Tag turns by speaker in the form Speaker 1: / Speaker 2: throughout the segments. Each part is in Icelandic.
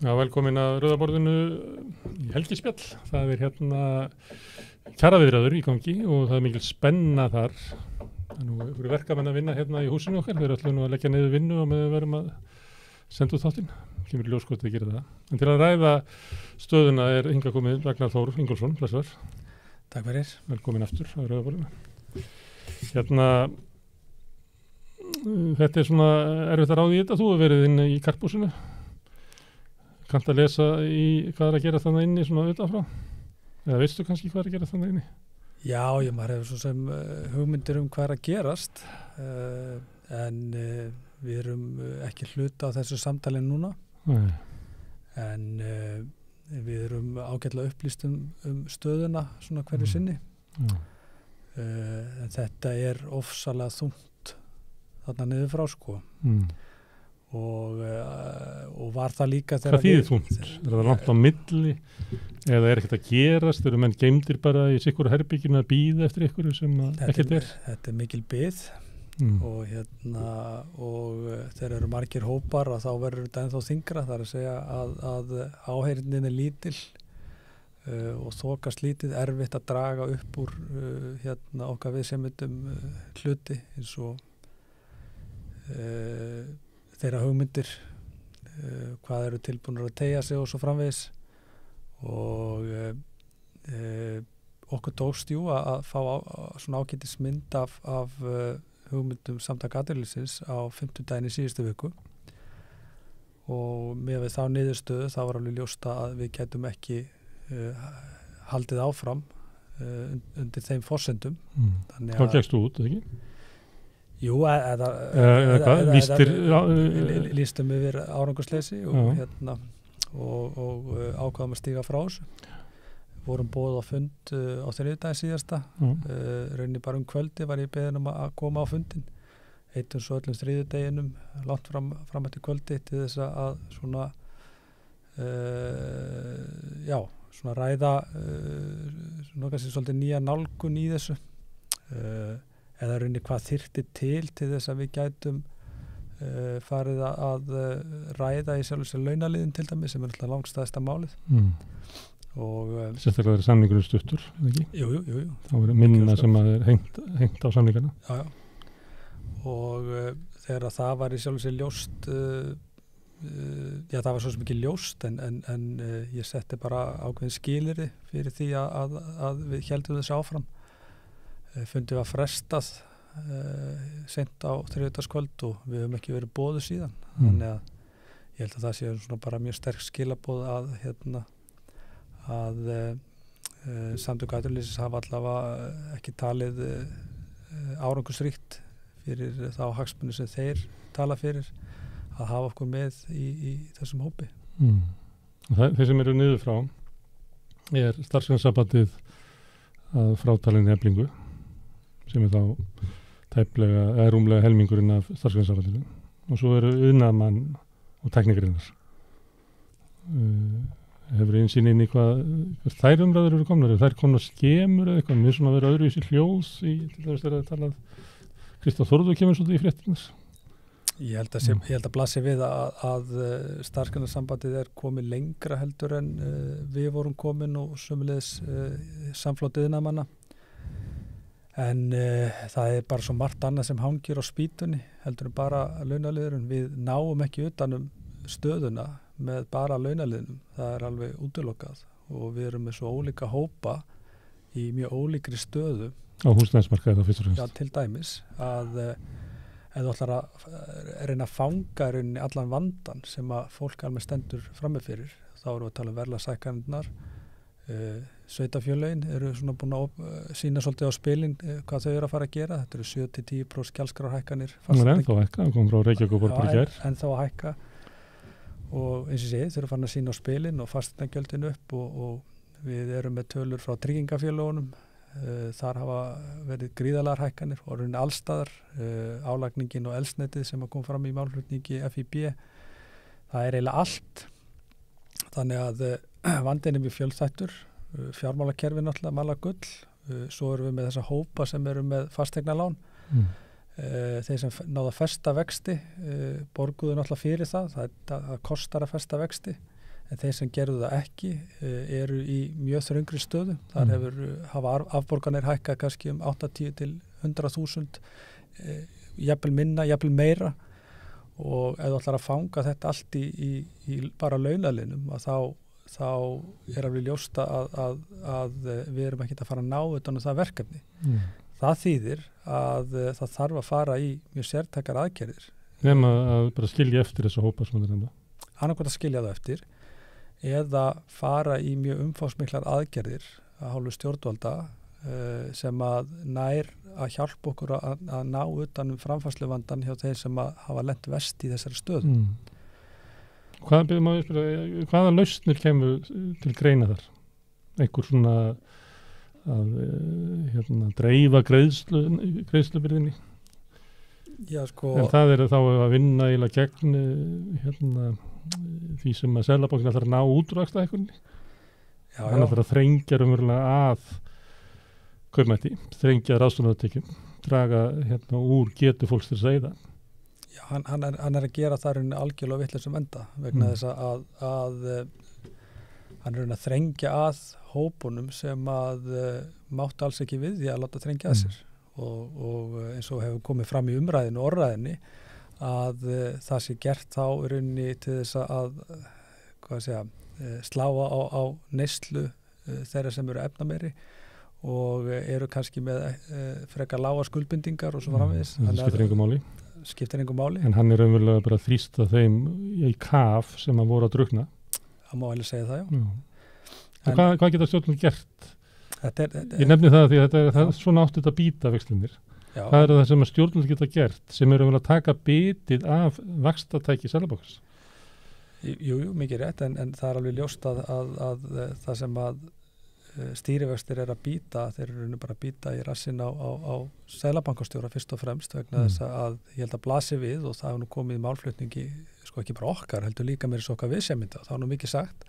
Speaker 1: Já, velkomin að Rauðaborðinu í helgispjall. Það hérna kjaraviðræður í gangi og það mikil spenna þar. Það nú fyrir verkamenn að vinna hérna í húsinu okkar. Þeir ætla nú að leggja niður vinnu og með verum að senda út þáttinn. Kemur í ljós hvort þeir gera það. En til að ræða stöðuna hingað komið Ragnar Þór Ingólfsson, blessaður.
Speaker 2: Takk fyrir.
Speaker 1: Velkomin aftur á Rauðaborðinu. Þetta svona erfitt að ráða í þetta. Þú hefur verið inn í karphúsinu. Kannt að lesa í hvað að gera þannig inni svona utanfrá? Eða veistu kannski hvað að gera þannig inni?
Speaker 2: Já, maður hefur svo sem hugmyndir hvað að gerast, en við erum ekki hluta á þessu samtali núna.
Speaker 1: Nei.
Speaker 2: En við erum ágætlega upplýst stöðuna svona hverju sinni. En þetta ofsalega þungt þarna niður frá sko. Og var það líka þegar
Speaker 1: Hvað þýðir þungt? Það langt á milli eða ekkert að gerast? Eru menn geymdir bara í sikkur herbygginu að bíða eftir ykkur sem ekkert er?
Speaker 2: Þetta mikil bið og þegar eru margir hópar og þá verður þetta ennþá þyngra, það að segja að áheyrnin lítil og þokast lítið, erfitt að draga upp úr okkar viðsemjendum hluti eins og þeirra hugmyndir, hvað eru tilbúnir að teygja sig og svo framvegis og okkur tókst að fá svona ágætis mynd af hugmyndum Samtaka atvinnulífsins á 50 í síðustu viku og með þá niðurstöðu þá var alveg ljóst að við gætum ekki haldið áfram undir þeim forsendum.
Speaker 1: Þá gekkst þú út, ekki?
Speaker 2: Jú, lýstum yfir árangursleysi og ákvaðum að stíga frá þessu. Vorum boðið á fund á þriðjudaginn síðasta. Rauninni bara kvöldi var ég beðinn að koma á fundin. Eittum svo öllum þriðjudeginum langt fram eftir kvöldi til þess að svona svona ræða svona kannski svolítið nýja nálgun í þessu. Eða rauninni hvað þyrfti til þess að við gætum farið að ræða í sjálf sér launaliðin til dæmis sem alltaf langstæðsta málið.
Speaker 1: Sérstaklega verið samningurinn stuttur, eða ekki?
Speaker 2: Jú.
Speaker 1: Þá verið minna sem að hengt á samningarna.
Speaker 2: Já. Og þegar það var í sjálf sér ljóst, það var svo sem ekki ljóst en ég setti bara ákveðin skilyrði fyrir því að við héldum þessu áfram. Fundið var frestað seint á þriðjudagskvöld og við höfum ekki verið boðuð síðan. Þannig að ég held að það sé svona bara mjög sterk skilaboð að Samtök atvinnulífsins hafa allavega ekki talið árangursríkt fyrir þá hagsmuni sem þeir tala fyrir að hafa okkur með í þessum hópi.
Speaker 1: Þeir sem eru niður frá starfsgreinasambandið að frátalinni Eflingu sem þá tæplega rúmlega helmingurinn af starfsgreinasambandinu og svo eru iðnaðarmann og tæknigreinar. Hefur einsýn inn í hvað þær umræður eru komnar? Þær komnar skemur eða eitthvað? Mér svona verið öðruvísi hljóð til þess að talað Kristján Þórður kemur svolítið í fréttinars.
Speaker 2: Ég held að blasi við að starfsgreinasambandið komið lengra heldur en við vorum komin og sömuleiðis samflótt iðnaðarmanna. En það bara svo margt annað sem hangir á spýtunni heldur en bara launaliðurinn. Við náum ekki utanum stöðuna með bara launaliðnum. Það alveg útilokað og við erum með svo ólíka hópa í mjög ólíkri stöðu.
Speaker 1: Á húsnæðismarkaði þá fyrst og fremst.
Speaker 2: Já, til dæmis að ef þú ætlar að reyna að fanga allan vandan sem að fólk alveg stendur frammi fyrir, þá erum við að tala verðlagshækkanirnar. Sveitarfélögin eru svona búin að sýna svolítið á spilin hvað þau eru að fara að gera. Þetta eru 7-10% gjaldskrárhækkanir.
Speaker 1: Það ennþá að hækka, það kom frá Reykjavík og bara í gær.
Speaker 2: Ennþá að hækka og eins og segið, þau eru farin að sýna á spilin og fasteignagjöldin upp og við erum með tölur frá tryggingafélögunum. Þar hafa verið gríðarlegar hækkanir og rauninni allstaðar. Álagningin og eldsneytið sem kom fram í málflutningi FIB. Það eiginlega allt. Þannig að vandinn mjög fjölþættur, fjármálakerfið náttúrulega mala gull, svo erum við með þessa hópa sem eru með fasteignalán. Þeir sem náðu að festa vexti borguðu náttúrulega fyrir það kostar að festa vexti en þeir sem gerðu það ekki eru í mjög þröngri stöðu. Þar hafa afborganir hækkað kannski 80 til 100.000, jafnvel minna, jafnvel meira, og ef þú ætlar að fanga þetta allt í bara launalinum, að þá alveg ljóst að við erum ekki að fara að ná utan það verkefni. Það þýðir að það þarf að fara í mjög sértækar aðgerðir.
Speaker 1: Nema að bara skilja eftir þessu hópa sem það er.
Speaker 2: Annarkvæmt að skilja það eftir, eða fara í mjög umfangsmiklar aðgerðir að hálfu stjórnvalda sem að nær að hjálpa okkur að ná utan framfærsluvandan hjá þeir sem að hafa lent verst í þessari stöðu.
Speaker 1: Hvaða lausnir kemur til greina þar? Einhver svona að dreifa greiðslubyrðinni?
Speaker 2: Já, sko.
Speaker 1: En það er þá að vinna eiginlega gegn því sem að Seðlabankinn ætlar að ná útvaxta ekkurni. Hann ætlar að þrengja raunverulega að kaupmætti, þrengja ráðstöfunartekjum, draga úr getu fólks til að segja það.
Speaker 2: Já, hann er að gera það algjörlega vitlausum enda vegna þess að hann er að þrengja að hópunum sem að máttu alls ekki við því að láta þrengja að sér og eins og hefur komið fram í umræðinu og orðræðinni að það sé gert þá í rauninni til þess að slá á neyslu þeirra sem eru efnameiri og eru kannski með frekar lága skuldbindingar og svo framvegis. Skiptir engum máli. En
Speaker 1: hann er raunverulega bara að þrýsta þeim í kaf sem að voru að drukna.
Speaker 2: Það má alveg segja það, já.
Speaker 1: En hvað geta stjórnvöld gert? Ég nefni það því að þetta er svona átt þetta býta vexlinir. Hvað er það sem að stjórnvöld geta gert sem eru að taka bitið af vaxtatæki Seðlabankans?
Speaker 2: Jú, mikið rétt, en það er alveg ljóst að það sem að stýrivextir er að býta, þeir eru bara að býta í rassinn á Seðlabankastjóra fyrst og fremst vegna þess að ég held að blasi við og það hefur nú komið í málflutningi, sko ekki bara okkar, heldur líka mér okkar viðsemynda, það er nú mikið sagt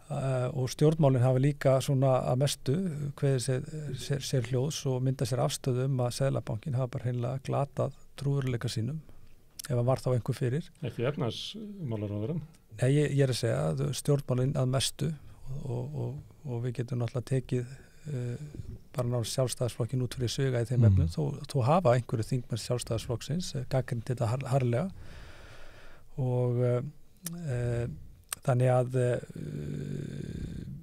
Speaker 2: og stjórnmálin hafa líka svona að mestu kveðið sér hljóðs og mynda sér afstöðu að Seðlabankin hafa bara hreinlega glatað trúveruleika sínum ef hann var þá einhver fyrir.
Speaker 1: Ekki efnahagsmálaráðherrann?
Speaker 2: Nei, ég er að segja að stjórnmálin að mestu og við getum náttúrulega tekið bara náttúrulega sjálfstæðisflokkin út fyrir sviga í þeim efnum, þó hafa einhverju þingmenn sjálfstæðisflokksins gagnrýnt þetta harðlega og þannig að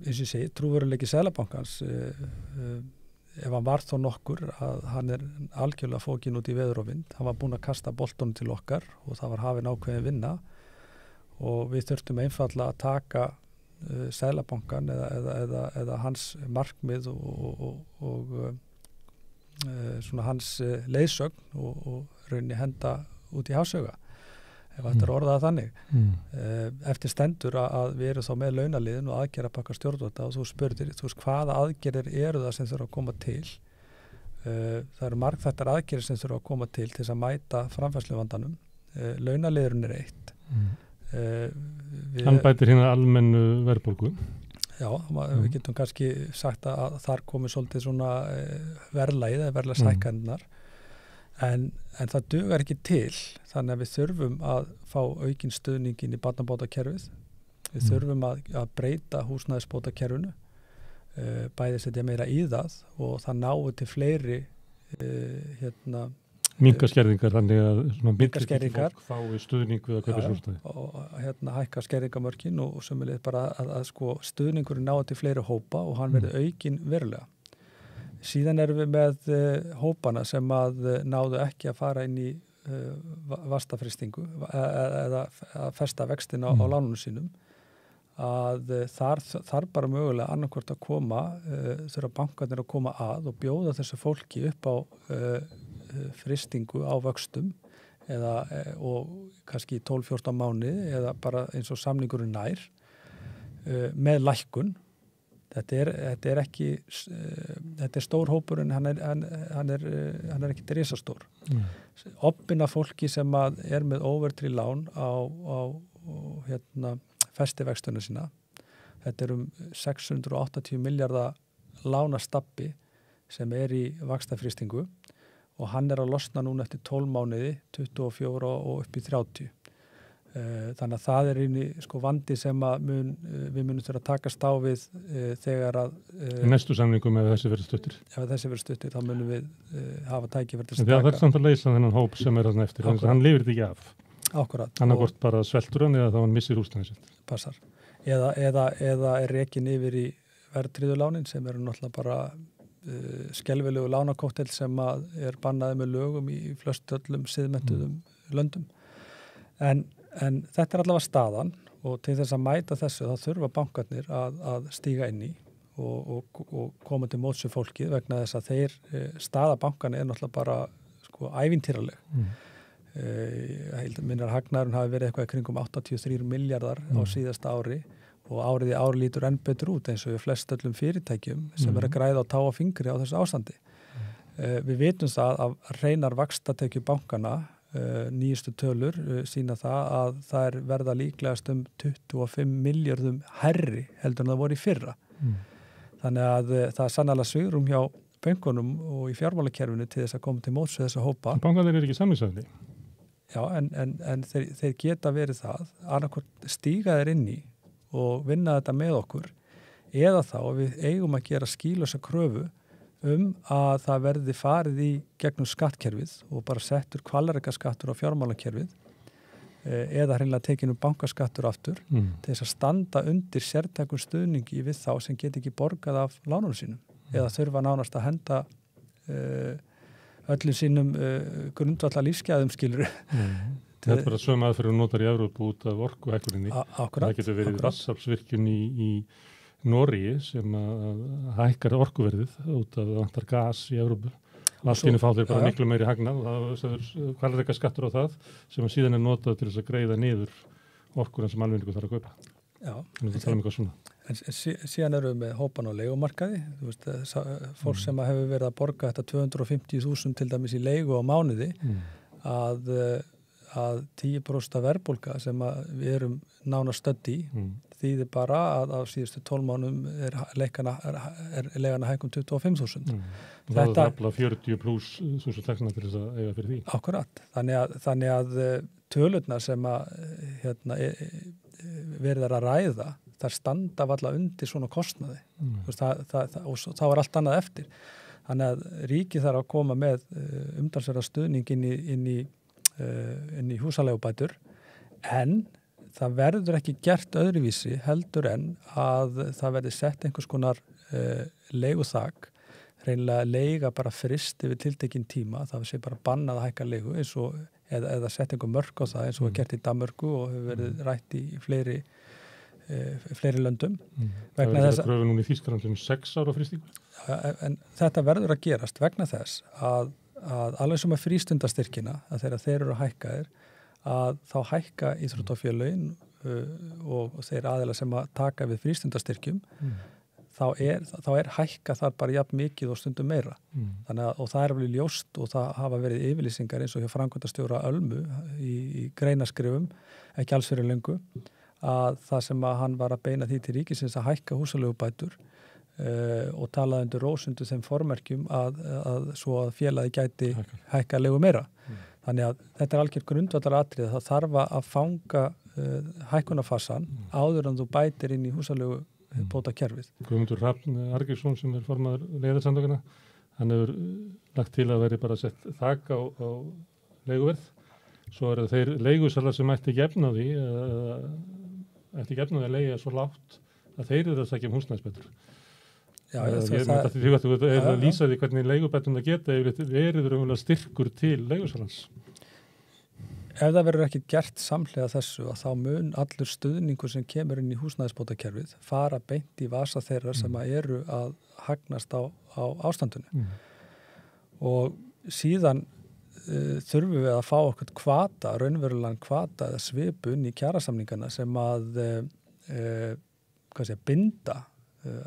Speaker 2: eins og ég segi, trúveruleiki Seðlabankans ef hann var þó nokkur að hann er algjörlega fókin út í veður og vind, hann var búinn að kasta boltanum til okkar og það var hafin ákveðin vinna og við þurftum einfaldlega að taka Seðlabankan eða hans markmið og svona hans leiðsögn og rauninni henda út í hafsauga ef þetta er orðað þannig. Eftir stendur að við erum þá með launaliðin og aðgerðapakka stjórnvalda og þú spurðir, hvaða aðgerðir eru það sem þurfa að koma til? Það eru margþættar aðgerðir sem þurfa að koma til þess að mæta framfærsluvandanum. Launaliðurinn er eitt.
Speaker 1: Hann bætir hérna almennu verðbólgu.
Speaker 2: Já, við getum kannski sagt að þar komið svolítið svona verðlagið eða verðlagshækkanirnar en það dugar ekki til þannig að við þurfum að fá aukinn stuðningin í barnabótakerfið við þurfum að breyta húsnæðisbótakerfinu bæði setja meira í það og það náu til fleiri
Speaker 1: Minnka skerðingar þannig að
Speaker 2: fólk
Speaker 1: fái stuðning við að kaupa húsnæði
Speaker 2: og hækka skerðingamörkin og sömuleiðis bara að sko stuðningurinn náu til fleiri hópa og hann verði aukinn verulega. Síðan erum við með hópana sem að náðu ekki að fara inn í vastafristingu eða að festa vextina á lánunum sínum að þar bara mögulega annarkvort að koma þurfa bankarnir að koma að og bjóða þessu fólki upp á fristingu á vöxtum og kannski 12-14 mánuði eða bara eins og samningurinn nær með lækkun. Þetta er ekki þetta er stór hópur en hann er ekki risastór. Obbina fólki sem að er með óverðtryggð lán á festivextuna sína. Þetta er 680 milljarða lánastabbi sem er í vaxtafrystingu og hann er að losna núna eftir 12 mánuði, 24 og upp í 30. Þannig að það sko vandi sem að við munum þurfa að takast á við þegar að
Speaker 1: næstu samningum ef þessi verður stuttir.
Speaker 2: Ef þessi verður stuttir þá munum við hafa tækifæri til
Speaker 1: að taka. Það er samt að leysa þennan hóp sem þarna eftir, þannig að hann lifir þetta ekki af.
Speaker 2: Akkurat.
Speaker 1: Annarkvort bara sveltur hann eða þá hann missir húsnæði sitt.
Speaker 2: Passar. Eða er rekinn yfir í verðtryggðu lánin sem eru náttúrulega bara skelfilegu lánakóttel sem að er bannaði með lögum í flestöllum siðmenntuðum löndum. En þetta er allavega staðan og til þess að mæta þessu þá þurfa bankarnir að stíga inn í og koma til móts við fólkið vegna þess að þeir staða bankarnir er náttúrulega bara sko ævintýraleg. Minnar hagnaðurinn hafi verið eitthvað kringum 83 miljardar á síðasta ári og árið í ár lítur enn betur út eins og við flestöllum fyrirtækjum sem er að græða á tá og fingri á þessu ástandi. Við vitum það að hreinar vaxtatekju bankana nýjustu tölur sína það að það er verða líklegast 25 miljardum hærri heldur en það voru í fyrra. Þannig að það er sannarlega svigrúm hjá bönkunum og í fjármálakerfinu til þess að koma til móts við þessa hópa.
Speaker 1: Bankarnir eru ekki samningsaðili.
Speaker 2: Já, en þeir geta verið það, annarkvort stíga þeir inn í og vinna þetta með okkur eða þá við eigum að gera skýlausa kröfu að það verði farið í gegnum skattkerfið og bara settur hvalrekaskattur á fjármálakerfið eða hreinlega tekinu bankaskattur aftur til þess að standa undir sértækum stuðningi við þá sem get ekki borgað af lánunum sínum eða þurfa nánast að henda öllum sínum grundvallar lífsgæðum skilur.
Speaker 1: Þetta er bara sömu aðferð og notar í Evrópu út af orkuhækkuninni.
Speaker 2: Akkurat.
Speaker 1: Það getur verið Vatnsaflsvirkjun í Noregi sem hækkar orkuverðið út af það vantar gas í Evrópu. Allt fá þeir bara miklu meiri hagnað og það er hvalrekaskattur á það sem síðan er notað til þess að greiða niður orkuna sem almenningur þarf að kaupa.
Speaker 2: Já.
Speaker 1: Þannig að tala um eitthvað svona.
Speaker 2: En síðan erum við með hópan á leigumarkaði. Þú veist, fólk sem hefur verið að borga þetta 250.000 til dæmis í leigu á mánuði að 10% verðbólga sem við erum nánast stödd í þýðir bara að á síðustu 12 mánuðum er legan að hækka 25.000.
Speaker 1: Það er afla 40 pluss þúsund tekna til þess að eiga fyrir því.
Speaker 2: Akkurat. Þannig að tölurnar sem verið að ræða þar standa varla undir svona kostnaði. Og þá er allt annað eftir. Þannig að ríkið þarf að koma með umtalsverða stuðning inn í húsaleigubætur en það verður ekki gert öðruvísi heldur en að það verði sett einhvers konar leiguþak, hreinlega leiga bara frist yfir tiltekinn tíma, það sé bara bannað að hækka leigu eins og eða sett einhver mörk á það eins og gert í Danmörku og hefur verið rætt í fleiri löndum.
Speaker 1: Það verður að pröfa núna í Þýskaland 6 ára fristingu.
Speaker 2: En þetta verður að gerast vegna þess að alveg sem að frístundastyrkina að þeir eru að hækkaðir að þá hækka íþróttafélögin og þeir aðeila sem að taka við frístundastyrkjum þá er hækka þar bara jafn mikið og stundum meira. Og það er vel ljóst og það hafa verið yfirlýsingar eins og hjá framkvæmdastjóra Ölmu í greinaskrifum, ekki alls fyrir löngu, að það sem að hann var að beina því til ríkisins að hækka húsaleigubætur og talaði undir rósundu þeim formerkjum að svo að félagi gæti hækka leigu meira. Þannig að þetta er algjör grundvallar atriði. Það þarf að fanga hækkunarfassan áður en þú bætir inn í húsalegu bótakerfið.
Speaker 1: Guðmundur Hrafn Argeirsson sem er formaður Leigjendasamtakanna, hann hefur lagt til að veri bara sett þak á leiguverð. Svo eru þeir leigusalar sem ætti ekki efna því að leigja svo lágt að þeir eru að sækja húsnæðisbætur. Þú er að lýsa því hvernig leigubætum það geta verið raunverulega styrkur til leigusalans.
Speaker 2: Ef það verður ekki gert samhliða þessu að þá mun allur stuðningur sem kemur inn í húsnæðisbótakerfið fara beint í vasa þeirra sem eru að hagnast á ástandinu. Og síðan þurfum við að fá okkur hvata, raunverulegan hvata eða svipun í kjarasamningana sem að binda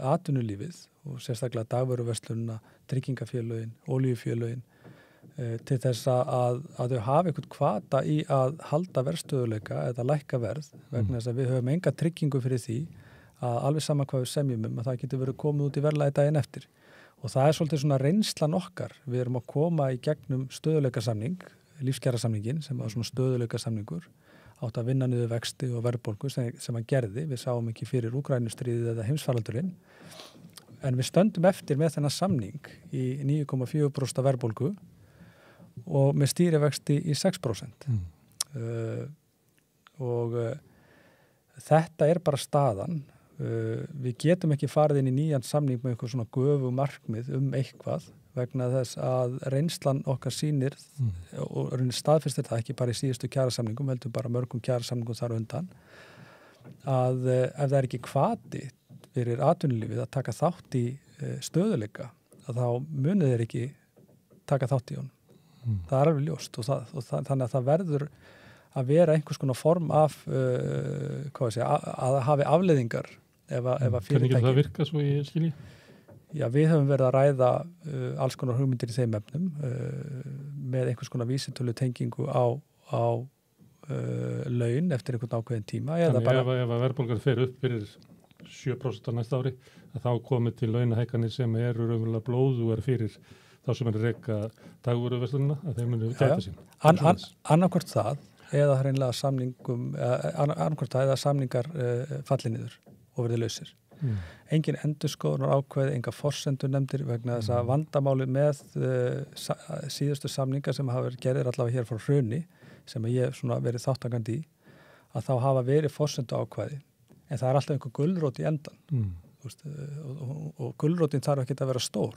Speaker 2: atvinnulífið og sérstaklega dagvöruverslunina, tryggingafélögin, olíufélögin til þess að þau hafi eitthvað hvata í að halda verðstöðuleika eða lækka verð vegna þess að við höfum enga tryggingu fyrir því að alveg sama hvað við semjum að það getur verið komið út í verðlagi daginn eftir. Og það er svolítið svona reynslan okkar. Við erum að koma í gegnum stöðuleikasamning, lífskjarasamningin sem var svona stöðuleikasamningur átt að vinna niður vexti og verðbólgu sem hann gerði. Við sáum ekki fyrir Úkraínustríðið eða heimsfaraldurinn. En við stöndum eftir með þennan samning í 9,4% verðbólgu og með stýrivexti í 6%. Þetta er bara staðan. Við getum ekki farið inn í nýjan samning með eitthvað svona göfu markmið eitthvað vegna þess að reynslan okkar sýnir og staðfestir það ekki bara í síðustu kjarasamningum, heldur bara mörgum kjarasamningum þar undan, að ef það er ekki hvati fyrir atvinnulífið að taka þátt í stöðuleika, að þá munið þeir ekki taka þátt í honum. Það er alveg ljóst og þannig að það verður að vera einhvers konar form af að hafi afleiðingar ef að fyrirtæki.
Speaker 1: Hvernig getur það virkað svo í skilji?
Speaker 2: Já, við höfum verið að ræða alls konar hugmyndir í þeim efnum með einhvers konar vísitölu tengingu á laun eftir einhvern ákveðin tíma.
Speaker 1: Þannig ef að verðbólgan fer upp fyrir 7% á næsta ári, að þá komið til launahækkanir sem eru raunverulega blóðugar fyrir þá sem er reka dagvöruverslunina, að þeim munu gæta sín.
Speaker 2: Annarkvort það eða hreinlega samningar falli niður og verði lausir. Engin endurskoðunar ákveð, enga forsendur nefndir vegna þess að vandamáli með síðustu samningar sem hafa verið gerðir allavega hér frá hruni, sem ég hef verið þáttakandi í, að þá hafa verið forsendu ákveði, en það er alltaf einhver gulrót í endan. Og gulrótin þarf ekki að vera stór.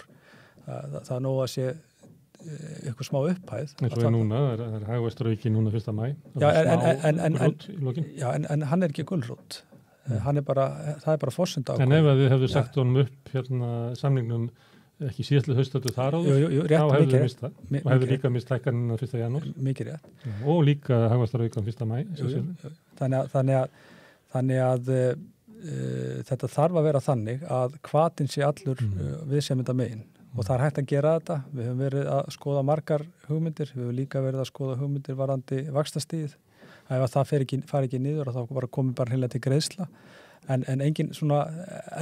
Speaker 2: Það er nóg að sé eitthvað smá upphæð.
Speaker 1: En svo er núna, það er Hagvesturauki núna 1. maí.
Speaker 2: Já, en hann er ekki gulrót. Það er bara forsendu ákveð.
Speaker 1: En ef þið hefðu sagt honum upp samningnum ekki síðastlega haustöldu þar áður, þá hefðu þið mist það. Og hefðu líka mist hækkanina 1. janúar. Mikið rétt. Og líka Hagvesturaukan 1. maí.
Speaker 2: Þannig að þetta þarf að vera þannig að hvatinn sé allur viðsemjenda megin. Og það er hægt að gera þetta. Við höfum verið að skoða margar hugmyndir. Við höfum líka verið að skoða hugmyndir varðandi vaxtastigið. Ef það fari ekki niður, þá komið bara hreinlega til greiðsla. En engin svona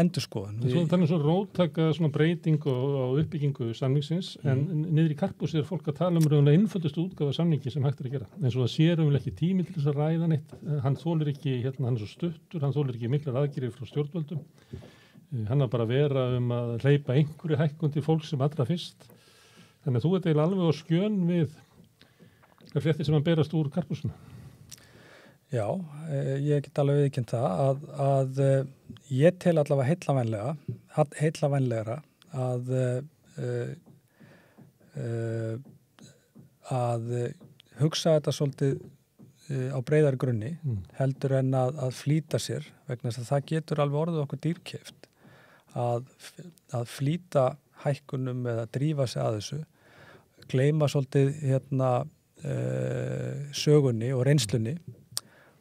Speaker 2: endurskoðun.
Speaker 1: Það er svo róttaka svona breyting og uppbyggingu samningsins, en niður í Karphúsi er fólk að tala raunverulega einföldustu útgáfa samningi sem hægt er að gera. En svo það sé raunverulega ekki tími til þess að ræða neitt. Hann þolir ekki, hann er svo stuttur, hann þolir ekki miklar aðgerðir frá stjórnvöldum. Hann er bara að vera að hleypa einhverju hækkun til fólk sem allra fyrst. Þannig að þú ert eiginlega alveg á skjön við fréttir sem hann berast úr Karphúsinu.
Speaker 2: Já, ég get alveg viðurkennt það að ég tel allavega heillavænlegra að hugsa þetta svolítið á breiðari grunni heldur en að flýta sér vegna þess að það getur alveg orðið okkur dýrkeypt að flýta hækkunum eða drífa sig að þessu, gleyma svolítið sögunni og reynslunni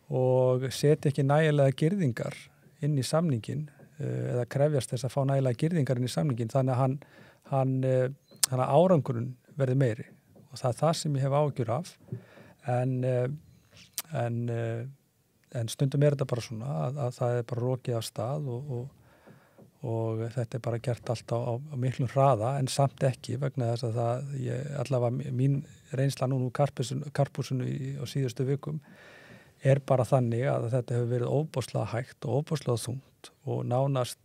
Speaker 2: og setja ekki nægilega girðingar inn í samningin eða krefjast þess að fá nægilega girðingar inn í samningin þannig að hann árangurinn verði meiri og það er það sem ég hef áhyggjur af en stundum er þetta bara svona að það er bara rokið af stað og þetta er bara gert allt á miklum hraða en samt ekki vegna þess að allavega mín reynsla núna úr Karphúsinu á síðustu vikum er bara þannig að þetta hefur verið ofboðslega hægt og ofboðslega þungt og nánast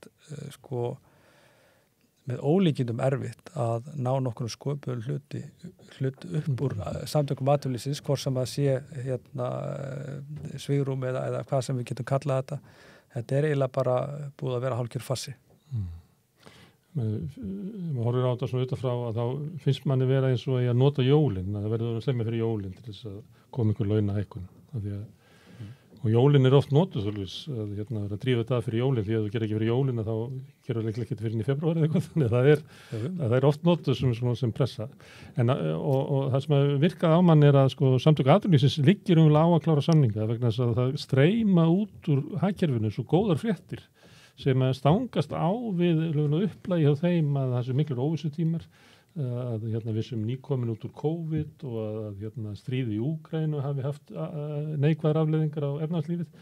Speaker 2: með ólíkindum erfitt að ná nokkur sköpul hlut upp úr samtökum atvinnulífsins, hvort sem að sé svigrúm eða hvað sem við getum kallað þetta. Þetta er eiginlega bara búið að vera hálfgerð farsi.
Speaker 1: Maður horfir á þetta svona utanfrá að þá finnst manni vera eins og að nota jólin, að það verður að slemma fyrir jólin til þess að koma einhver launahækkun. Og jólin er oft notuð að drífa þetta fyrir jólin því að þú gerir ekki fyrir jólin þá gerur það ekki fyrir í februar eða eitthvað þannig það er oft notuð sem pressa og það sem virkað á mann er að samtök atvinnulífsins liggir á að klára samninga vegna þess að það streyma út úr hagkerfinu svo góðar fréttir sem stangast á við upplægi hjá þeim að það sé miklu óvissutímar að við sem nýkomin út úr COVID og að stríði í Úkraínu hafi haft neikvæðar afleiðingar á efnahagslífið.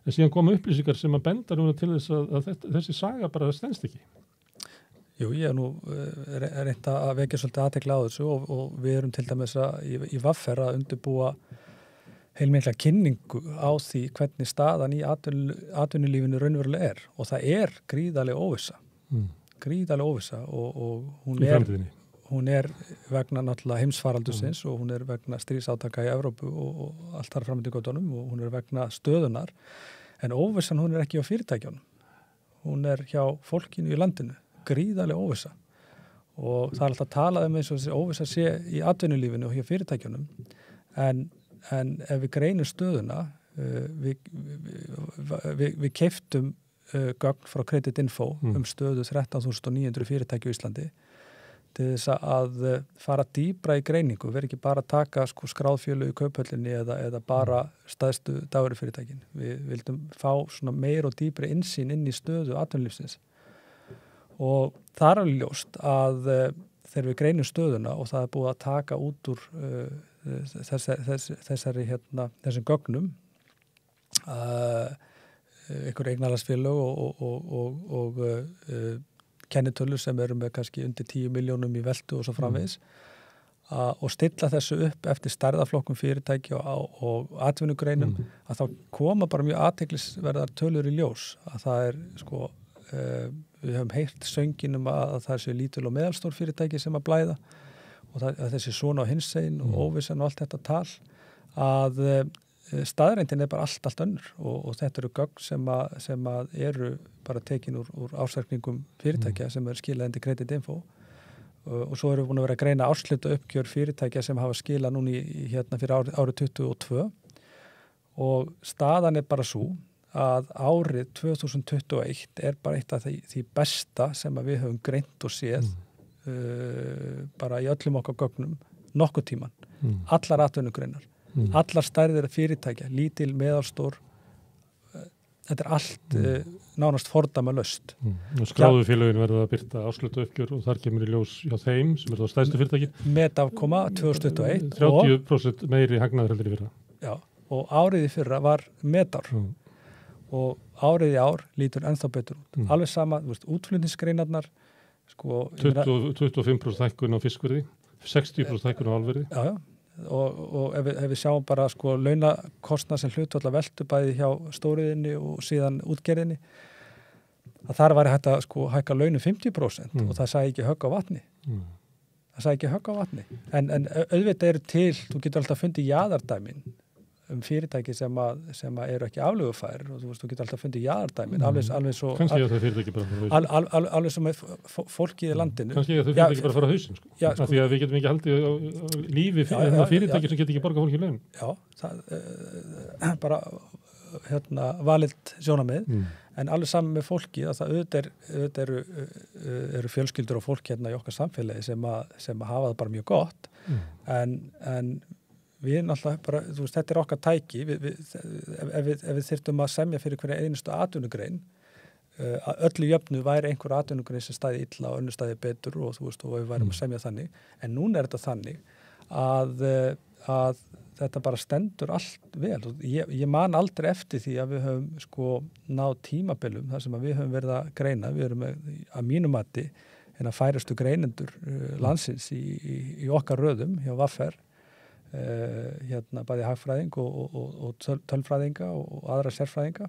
Speaker 1: En síðan koma upplýsingar sem að benda núna til þess að þessi saga bara stenst ekki.
Speaker 2: Jú, ég er nú reynt að vekja svolítið athygli á þessu og við erum til dæmis í VR að undirbúa heilmikla kynningu á því hvernig staðan í atvinnulífinu raunverulega og það gríðarlega óvissa. Gríðarlega óvissa og hún vegna náttúrulega heimsfaraldusins og hún vegna stríðsátaka í Evrópu og allt þar fram í göttunum og hún vegna stöðunar. En óvissan hún ekki á fyrirtækjunum. Hún hjá fólkinu í landinu. Gríðarlega óvissa. Og það alltaf talað eins og þessi óvissa sé í atvinnulífinu og hjá fyrirtækjunum. En ef við greinum stöðuna, við keyptum gögn frá Creditinfo stöðu 13.900 fyrirtæki í Íslandi til þess að fara dýpra í greiningu, vera ekki bara að taka skráðfélög í kauphöllinni eða bara stærstu dagvörufyrirtækin. Við vildum fá svona meir og dýpri innsýn inn í stöðu atvinnulífsins. Og það alveg ljóst að þegar við greinum stöðuna og það búið að taka út úr þessum gögnum einhver eignarhaldsfélög og kennitölur sem með kannski undir 10 milljónum í veltu og svo framvegis og stilla þessu upp eftir stærðaflokkum fyrirtæki og atvinnugreinum að þá koma bara mjög athyglisverðar tölur í ljós að það við höfum heyrt söngin að það sé lítil og meðalstór fyrirtæki sem að blæða og þessi svona á hinsegin og óvissan og allt þetta tal að staðreyndin bara allt önnur og þetta eru gögn sem eru bara tekin úr ársreikningum fyrirtækja sem skilað inn til Creditinfo og svo erum við búin að vera að greina ársluta uppgjör fyrirtækja sem hafa skilað núna fyrir árið 22 og staðan bara svo að árið 2021 bara eitt af því besta sem við höfum greint og séð bara í öllum okkar gögnum nokkuð tíman, allar atvinnugreinar allar stærðir fyrirtækja, lítil, meðalstór þetta allt nánast fordæmalaust.
Speaker 1: Og skráðufélögin verða að birta ársluta uppgjör og þar kemur í ljós hjá þeim sem það stærstu fyrirtæki.
Speaker 2: Metafkoma 2021
Speaker 1: 30% meiri hagnaður heldur í fyrra.
Speaker 2: Já, og árið í fyrra var metár og árið í ár lítur ennþá betur út. Alveg sama, útflutningsgreinarnar
Speaker 1: 25% hækkun á fiskverði, 60% hækkun á álverði.
Speaker 2: Já. Og ef við sjáum bara launakostnað sem hlutfall veltu bæði hjá stóriðinni og síðan útgerðinni að þar væri hægt að hækka launum 50% og það sagði ekki högg á vatni. Það sagði ekki högg á vatni. En auðvitað eru til, þú getur alltaf fundið jaðardæmin fyrirtæki sem eru ekki aflögufær og þú getur alltaf fundið jaðardæmin alveg svo
Speaker 1: kannski að það fyrirtæki bara fara á hausinn
Speaker 2: alveg svo með fólkið í landinu
Speaker 1: kannski að það fyrirtæki bara fara á hausinn af því að við getum ekki haldið á lífi fyrirtæki sem getur ekki borgað fólki laun.
Speaker 2: Já, það bara valilt sjónarmið en alveg saman með fólki að það auðvitað eru fjölskyldur og fólk í okkar samfélagi sem hafa það bara mjög gott en við náttúrulega bara, þetta okkar tæki ef við þyrftum að semja fyrir hverja einustu atvinnugrein að öllu jöfnu væri einhver atvinnugrein sem stæði illa og önnur stæði betur og við værum að semja þannig en núna þetta þannig að þetta bara stendur allt vel og ég man aldrei eftir því að við höfum náð tímabilum þar sem að við höfum verið að greina, við erum að mínu mati færustu greinendur landsins í okkar röðum hjá VFR bæði hagfræðing og tölfræðinga og aðra sérfræðinga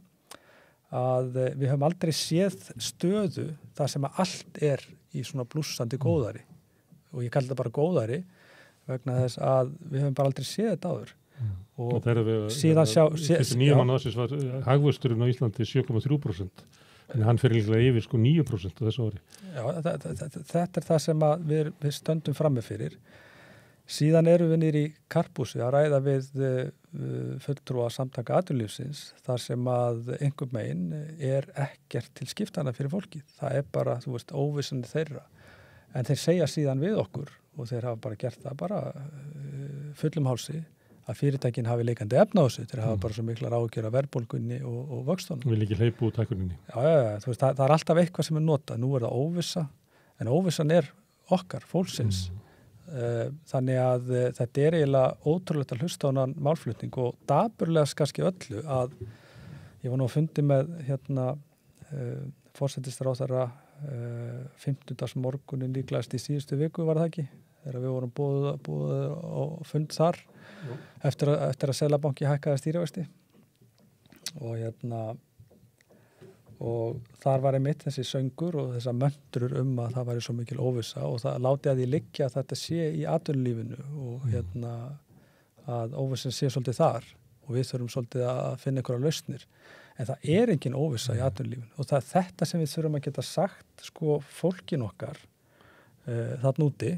Speaker 2: að við höfum aldrei séð stöðu þar sem að allt í svona blússandi góðari og ég kalli það bara góðari vegna þess að við höfum bara aldrei séð þetta áður og
Speaker 1: síðan nýja mann aðsins var hagvöxturinn á Íslandi 7,3% en hann fyrir líklega yfir 9% á þessu ári.
Speaker 2: Já, þetta það sem að við stöndum frammi fyrir. Síðan erum við niður í Karphúsi að ræða við fulltrúa samtaka atvinnulífsins þar sem að einhver megin ekkert til skiptana fyrir fólki. Það bara, óvissandi þeirra. En þeir segja síðan við okkur og þeir hafa bara gert það bara fullum hálsi að fyrirtækin hafi leikandi efna á þessu. Þeir hafa bara svo miklar áhyggjur af verðbólgunni og vöxtunum.
Speaker 1: Vil ekki hleypa út hækkuninni.
Speaker 2: Já, það alltaf eitthvað sem notað. Nú það óvissa, en óvissan okkar, fólksins. Þannig að þetta eiginlega ótrúlegt að hlusta á hann málflutning og dapurlega kannski öllu að ég var nú að fundi með forsætisráðherra 50. morgunin líklegast í síðustu viku var það ekki þegar við vorum búið á fund þar eftir að Seðlabanki hækkaði stýrivexti og þar var einmitt þessi söngur og þessar möndrur að það væri svo mikil óvissa og það láti að því liggja að þetta sé í atvinnulífinu og að óvissin sé svolítið þar og við þurfum svolítið að finna einhverja lausnir en það er engin óvissa í atvinnulífinu og það er þetta sem við þurfum að geta sagt sko fólkin okkar þarna úti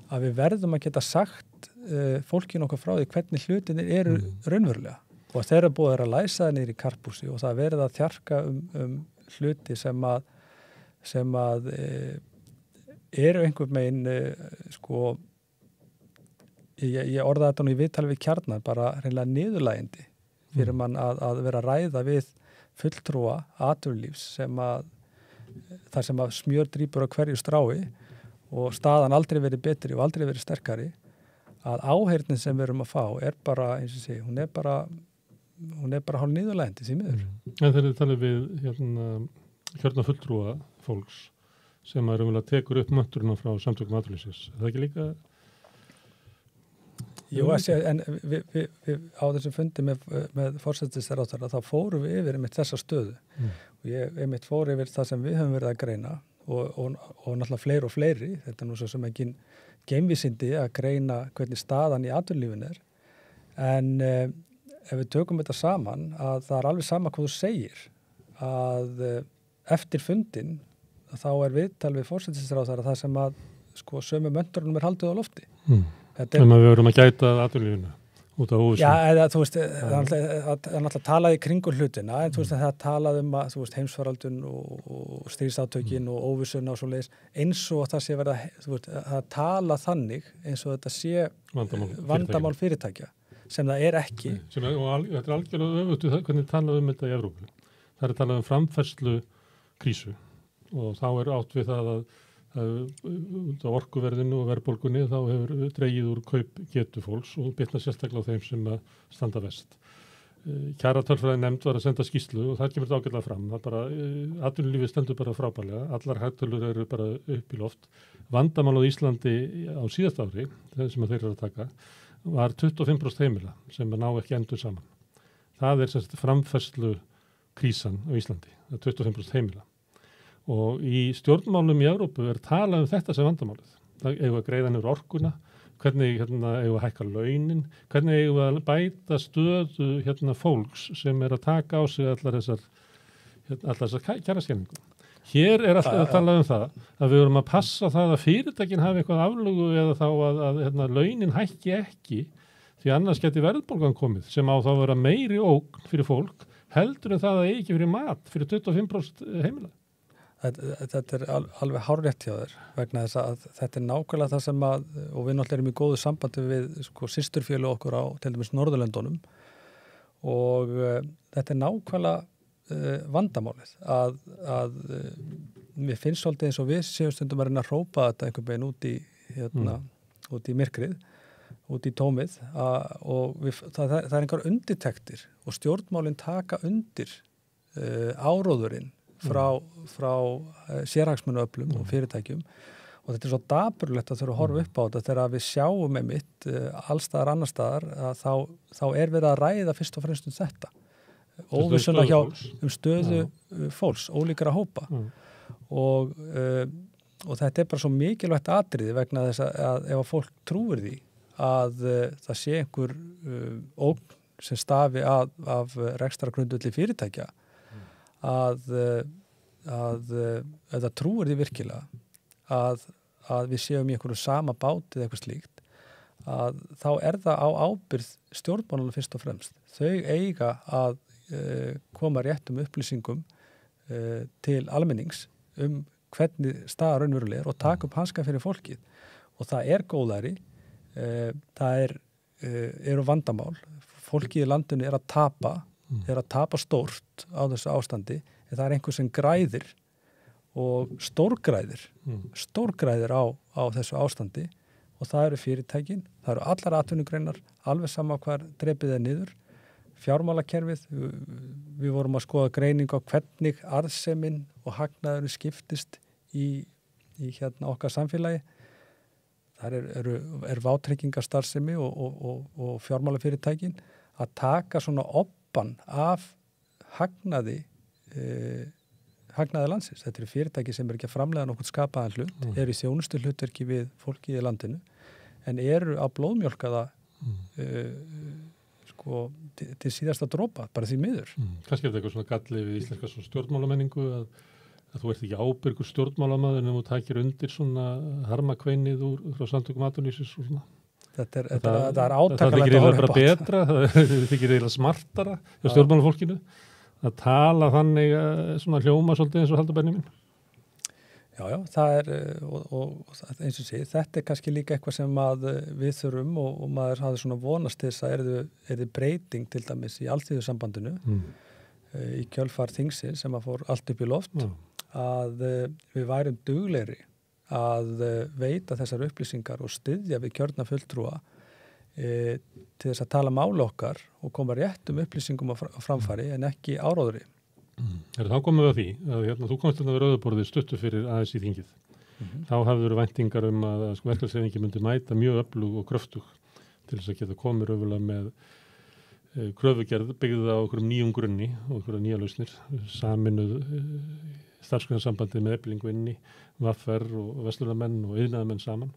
Speaker 2: að við verðum að geta sagt fólkin okkar frá því hvernig hlutinir eru raunverulega og þeir eru búið að læsa það niður í karpúsi og það verið að þjarka hluti sem að eru einhvern megin sko ég orðaði þetta nú í viðtali við Kjarnan bara hreinlega niðurlægjandi fyrir mann að vera að ræða við fulltrúa atvinnulífs þar sem að smjör drýpur á hverju strái og staðan aldrei verið betri og aldrei verið sterkari að áheyrnin sem við erum að fá er bara, eins og sé, hún er bara hálf niðurlægjandi því miður.
Speaker 1: En þegar þið talið við hérna fulltrúa fólks sem að raunverulega tekur upp mötturina frá samtökum atvinnulífsins, er það ekki líka?
Speaker 2: Jú, en við á þessum fundi með forsætisráðherra þá fórum við yfir einmitt þessa stöðu og ég einmitt fór yfir það sem við höfum verið að greina og náttúrulega fleiri og fleiri, þetta er nú svo sem ekki geimvísindi að greina hvernig staðan í atvinnulífinu er en ef við tökum þetta saman að það er alveg sama hvað þú segir að eftir fundin þá er viðtal við forsætisráðherra það sem að sko sömu möndurunum er haldið á lofti.
Speaker 1: Þannig að við verum að gæta atvinnulífinu út af óvissu.
Speaker 2: Já, eða þú veist, það er náttúrulega talað í kringur hlutina, en þú veist, það talað að þú veist, heimsfaraldun og stríðsátökin og óvissuna og svoleiðis, eins og það sé verið þú veist, að tala þannig eins og þetta sé vandamál fyrirtækja, sem það er ekki.
Speaker 1: Og þetta er algjörlega öfugt við hvernig talað þetta í Evrópu. Það er talað framfærslu krísu og þá er átt við það að út á orkuverðinu og verðbólgunni þá hefur dregið úr kaup getu fólks og bitna sérstaklega á þeim sem standa verst. Kjaratölfræði nefnd var að senda skýrslu og það kemur þetta ágætlega fram. Það bara, atvinnulífið stendur bara frábærlega, allar hagtölur eru bara upp í loft. Vandamál á Íslandi á síðasta ári, sem þeir eru að taka, var 25% heimila sem ná ekki endur saman. Það er semst framfærslu krísan á Íslandi, það er 25% heimila. Og í stjórnmálum í Evrópu er talað þetta sem vandamálið. Það eigum að greiða niður orkuna, hvernig eigum að hækka launin, hvernig eigum að bæta stöðu fólks sem er að taka á sig allar þessar kjaraskerningu. Hér er alltaf að tala það að við erum að passa það að fyrirtækin hafi eitthvað aflögu eða þá að launin hækki ekki því annars geti verðbólgan komið sem á þá að vera meiri ógn fyrir fólk heldur en það að ekki fyrir mat fyrir 25% heimila.
Speaker 2: Þetta er alveg hárrétt hjá þér vegna þess að þetta er nákvæmlega það sem og við náttúrulega erum í góðu sambandi við systurfélög okkur á til dæmis Norðurlöndunum og þetta er nákvæmlega vandamálið að mér finnst svolítið eins og við séum stundum að reyna að hrópa þetta einhvern veginn út í myrkrið, út í tómið og það er einhver undirtektir og stjórnmálin taka undir áróðurinn frá sérhagsmunaöflum og fyrirtækjum og þetta er svo dapurlegt að þurfa að horfa upp á þetta þegar við sjáum einmitt allstaðar annar staðar að þá er verið að ræða fyrst og fremst þetta óvissuna stöðu fólks, ólíkra hópa og þetta er bara svo mikilvægt atriði vegna þess að ef að fólk trúir því að það sé einhver ógn sem stafi af rekstrargrundvelli fyrirtækja að það trúir því virkilega að við séum í einhverju sama báti eða eitthvað slíkt að þá er það á ábyrgð stjórnmálanna fyrst og fremst. Þau eiga að koma réttum upplýsingum til almennings hvernig staða raunverulega er og taka upp hanskan fyrir fólkið og það er góðæri, það eru vandamál, fólkið í landinu er að tapa stórt á þessu ástandi en það er einhver sem græðir og stórgræðir á þessu ástandi og það eru fyrirtækin, það eru allar atvinnugreinar, alveg sama hvar drepið er niður, fjármálakerfið, við vorum að skoða greiningu á hvernig arðsemin og hagnaðurinn skiptist í okkar samfélagi. þar er vátryggingastarfsemi og fjármálafyrirtækin að taka svona obban af hagnaði landsins. Þetta eru fyrirtæki sem ekki að framleiða nokkuð skapaðan hlut, eru í þjónustu hlutverki við fólki í landinu, en eru að blóðmjólka það til síðasta dropa, bara því miður.
Speaker 1: Kannski er þetta eitthvað svona galli við íslenska stjórnmálamenningu að þú ert ekki ábyrgur stjórnmálamaður en þú takir undir svona harmakveinið frá samtökum atvinnulífsins og svona.
Speaker 2: Þetta er átakanlegt
Speaker 1: það þykir eiginlega bara betra, það þykir eiginlega smartara hjá stjórnmálafólkinu að tala þannig svona hljóma svolítið eins og Halldór Benjamín.
Speaker 2: Já, það er og eins og sé, þetta kannski líka eitthvað sem að við þurfum og maður hafði svona vonast til þess að yrði breyting til dæmis í alþýðusambandinu í kjölfar þingsins sem að fór allt upp í loft að við værum duglegri að veita þessar upplýsingar og styðja við kjörna fulltrúa til þess að tala máli okkar og koma réttum upplýsingum á framfæri en ekki áróðri.
Speaker 1: Þá komum við að því að þú komst við rauðaborðið stuttu fyrir aðeins í þingið. Þá hafður væntingar að verkalýðshreyfingin myndi mæta mjög öflug og kröftug til þess að geta komið raunverulega með kröfugerð byggða á okkur nýjum grunni og okkur nýja lausnir, saminuð starfsgreinasambandið með Eflingu inni, VR og verslunarmenn og iðnaðarmenn saman.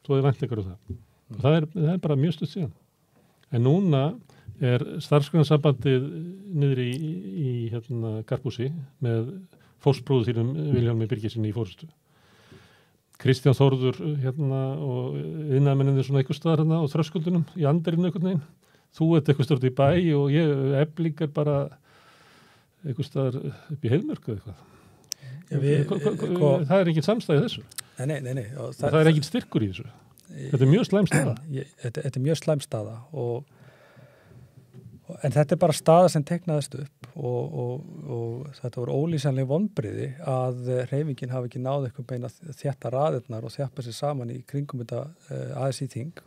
Speaker 1: Svo er væntingar það. Og það er bara mjög stutt síðan. En núna er starfsgreinasambandið niður í Karphúsi með fóstbróður þínum Vilhjálmi Birgissyni í forystu. Kristján Þórður og iðnaðarmennir svona einhvers staðar á þröskuldunum í Anderinu einhvern veginn. Þú ert einhvers staðar í bæ og Efling er bara einhvers staðar upp í Heiðmörk eða eitthvað. Það er engin samstæði þessu.
Speaker 2: Nei.
Speaker 1: Það er engin styrkur í þessu. Þetta er mjög slæm staða.
Speaker 2: Þetta er mjög slæm staða en þetta er bara staða sem teknaðist upp og þetta voru ólýsanleg vonbrigði að hreyfingin hafi ekki náð eitthvað beina þétta raðirnar og þjappa sér saman í kringum þetta ASÍ-þing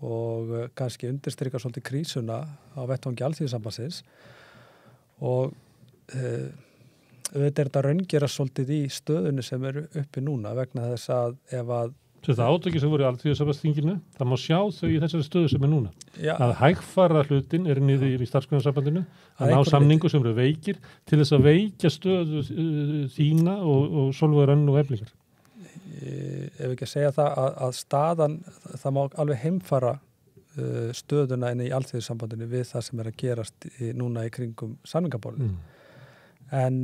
Speaker 2: og kannski undirstrika svolítið krísuna á vettvangi alþýðusambandsins og auðvitað er þetta raungera svolítið í stöðunni sem eru uppi núna vegna þess að ef að
Speaker 1: Þetta átöki sem voru í alþýðusambandsþinginu, það má sjá þau í þessari stöðu sem er núna. Að hægfara hlutin er niður í starfsgreinasambandinu, að ná samningu sem eru veikir til þess að veikja stöðu þína og Sólveig Rönn og Eflingar.
Speaker 2: Ef ekki að segja það að staðan, það má alveg heimfara stöðuna inn í alþýðusambandinu við það sem er að gerast núna í kringum samningaborðið. En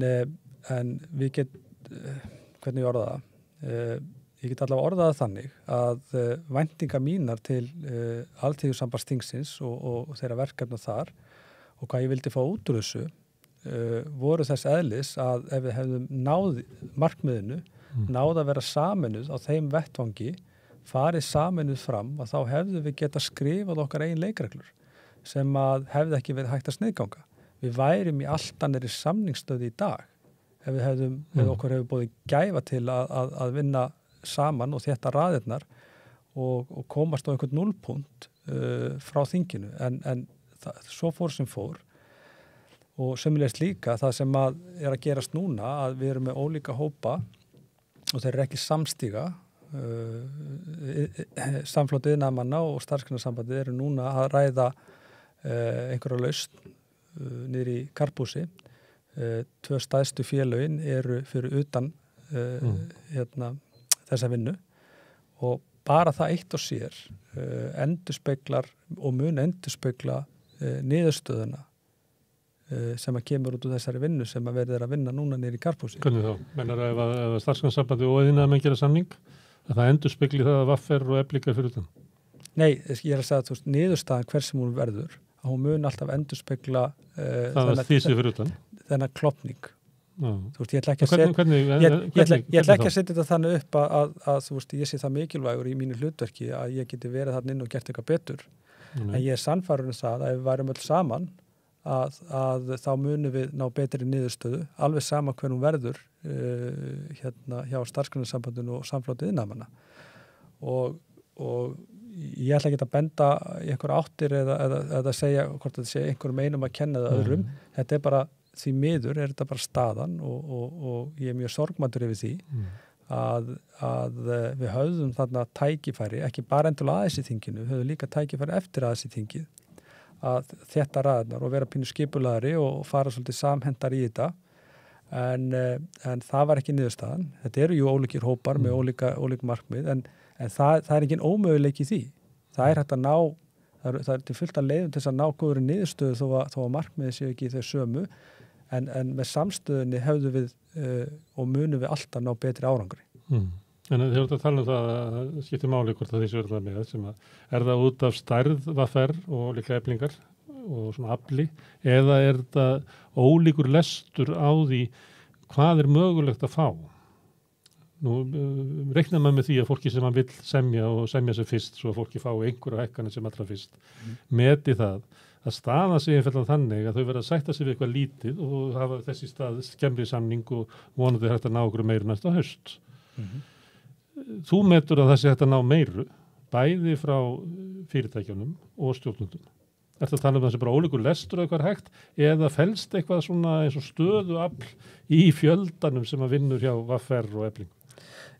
Speaker 2: við hvernig ég orða það? Ég get allavega orðað þannig að væntingar mínar til alþýðusambandsþingsins og þeirra verkefna þar og hvað ég vildi fá út úr þessu voru þess eðlis að ef við hefðum náð markmiðinu, náð að vera saminuð á þeim vettvangi, farið saminuð fram að þá hefðum við geta skrifað okkar eigin leikreglur sem að hefði ekki verið hægt að sniðganga. Við værum í allt annarri samningsstöðu í dag ef við hefðum, ef okkur hefur búið gæfa til að vinna saman og þetta raðirnar og komast á einhvern núllpunkt frá þinginu en svo fór sem fór og sömulegist líka það sem er að gerast núna að við erum með ólíka hópa og þeir eru ekki samstíga samflótt iðnaðarmanna og starfsgreinasambandið eru núna að ræða einhverja lausn niður í Karphúsi 2 stærstu félögin eru fyrir utan þessa vinnu og bara það eitt og sér endurspeglar og mun endurspegla niðurstöðuna sem að kemur út úr þessari vinnu sem að verður að vinna núna niður í Karphúsi.
Speaker 1: Hvernig þá? Mennar ef starfsgreinasambandið og iðnaðarmenn gera samning að það endurspegli það að VR og Eflingar fyrir utan?
Speaker 2: Nei, ég er að segja að niðurstaðan hver sem hún verður að hún mun alltaf endurspegla þennan klopning. Þú veist, ég ætla ekki að setja þetta þannig upp að þú veist, ég sé það mikilvægur í mínu hlutverki að ég geti verið þarna inn og gert eitthvað betur. En ég er sannfærður það að ef við værum öll saman að þá munum við ná betri niðurstöðu, alveg sama hver hún verður hjá starfsgreinasambandinu og samflótti iðnaðarmanna. Og ég ætla ekki að benda í einhver áttir eða segja hvort þetta sé einhverjum einum að kenna það öðrum. Þetta er bara því miður er þetta bara staðan og ég er mjög sorgmæddur yfir því að við höfðum þarna tækifæri, ekki bara endilega aðeins í þinginu, við höfðum líka tækifæri eftir aðeins í þingið að þetta raðnar og vera pínu skipulagri og fara svolítið samhendar í þetta en það var ekki niðurstaðan. Þetta eru jú ólíkir hópar með ólík markmið en það er engin ómöguleiki í því. Það er hægt að ná, það er til fullt að leiðum til þess að ná góðri niðurstöðu þó að markmiði séu ekki þau sömu en með samstöðunni hefðu við og munum við alltaf ná betri árangri.
Speaker 1: En þegar þú tala það að skiptir máli hvort að þessu verða með sem að það út af stærð vaffer og líka eflingar og svona afli eða það ólíkur lestur á því hvað mögulegt að fá? Nú reiknar maður með því að fólki sem maður vill semja og semja sem fyrst svo að fólki fá einhverja hækkanir sem allra fyrst meti það að staða sig einfallega þannig að þau verða að sætta sig við eitthvað lítið og hafa þessi stað skemmri samning og vonandi hægt að ná okkur meiru næsta haust. Þú metur að það sé hægt að ná meiru bæði frá fyrirtækjunum og stjórnundum. Ertu að tala um þessi bara ólíkur lestur eða eitthvað hægt eða felst eitthvað svona eins og stöðuafl í fjöldanum sem að vinnur hjá Vaffer og Efling?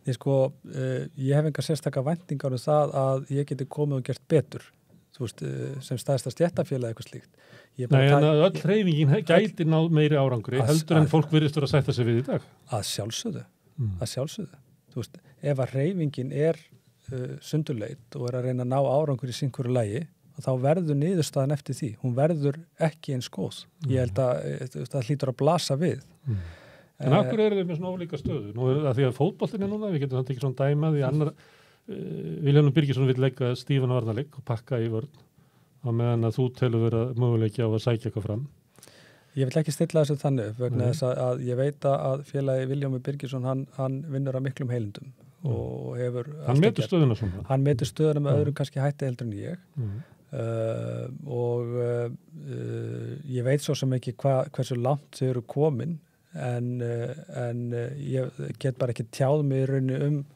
Speaker 2: Ég hef engar sérstaka væntingar um það að ég geti komið og gert betur. Þú veist, sem stærsta stéttarfélag eitthvað slíkt.
Speaker 1: Nei, en að öll hreyfingin gæti náð meiri árangri heldur en fólk virðist vera að sætta sig við í dag.
Speaker 2: Að sjálfsögðu. Þú veist, ef að hreyfingin sundurleit og að reyna að ná árangur í einhverju lagi, þá verður niðurstaðan eftir því. Hún verður ekki eins góð. Ég held að það hlýtur að blasa við.
Speaker 1: En af hverju eru þau með svona ólíka stöðu? Nú að því að fótboltinn núna, við getum þannig ekki svona dæma því annar Vilhjálmur Birgisson vill leggja stífan varnarleik og pakka í vörn á meðan að þú telur vera möguleiki á að sækja eitthvað fram.
Speaker 2: Ég vil ekki stilla þessu þannig upp vegna þess að ég veit að félagi Vilhjálmur Birgisson hann vinnur að miklum heilindum og hefur
Speaker 1: hann metur stöðuna svona.
Speaker 2: Hann metur stöðuna með öðrum kannski hætti heldur en ég og ég veit svo sem ekki hversu langt þau eru komin en ég get bara ekki tjáð mig í rauninni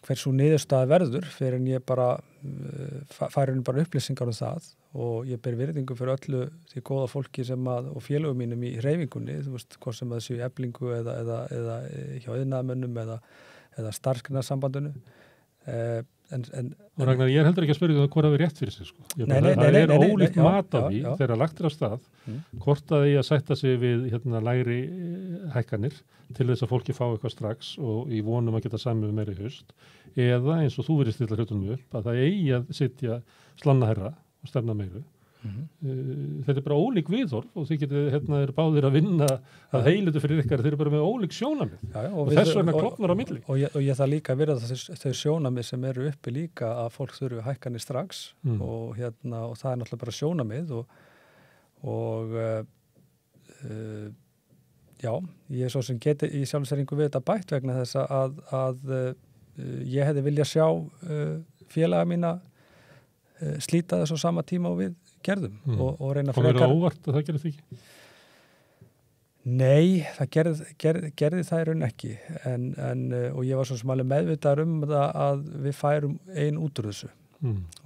Speaker 2: hversu niðurstaða verður fyrir en ég bara færi bara upplýsingar um það og ég ber virðingu fyrir öllu því góða fólki sem og félögum mínum í hreyfingunni, þú veist, hvort sem það séu í Eflingu eða hjá iðnaðarmönnum eða starfsgreinasambandinu
Speaker 1: og Ragnar, ég heldur ekki að spyrja hvað það er rétt fyrir sig sko. Það er ólíkt mat á því þegar lagt af stað hvort að því að sætta sig við lægri hækkanir til þess að fólki fá eitthvað strax og í vonum að geta samið meira í haust eða eins og þú verið stilla hlutunum upp að það eigi að sitja slanna herra og stefna meiru. Þetta er bara ólík viðhorf og þið getið eru báðir að vinna að heilutu fyrir ykkar, þeir eru bara með ólík sjónamið og þess vegna klofnar á milli. Og ég það líka verið að þau sjónamið sem eru uppi líka að fólk þurfi hækkanir strax og það er náttúrulega bara sjónamið og ég er svo sem geti í sjálfsæringu við þetta bætt vegna þess að ég hefði viljað sjá félaga mína slíta þess á sama tíma og við gerðum og reyna frekar. Kom verið óvart að það gerði því ekki?
Speaker 2: Nei, það gerði það í raun ekki og ég var svo sem alveg meðvitaður það að við færum ein út úr þessu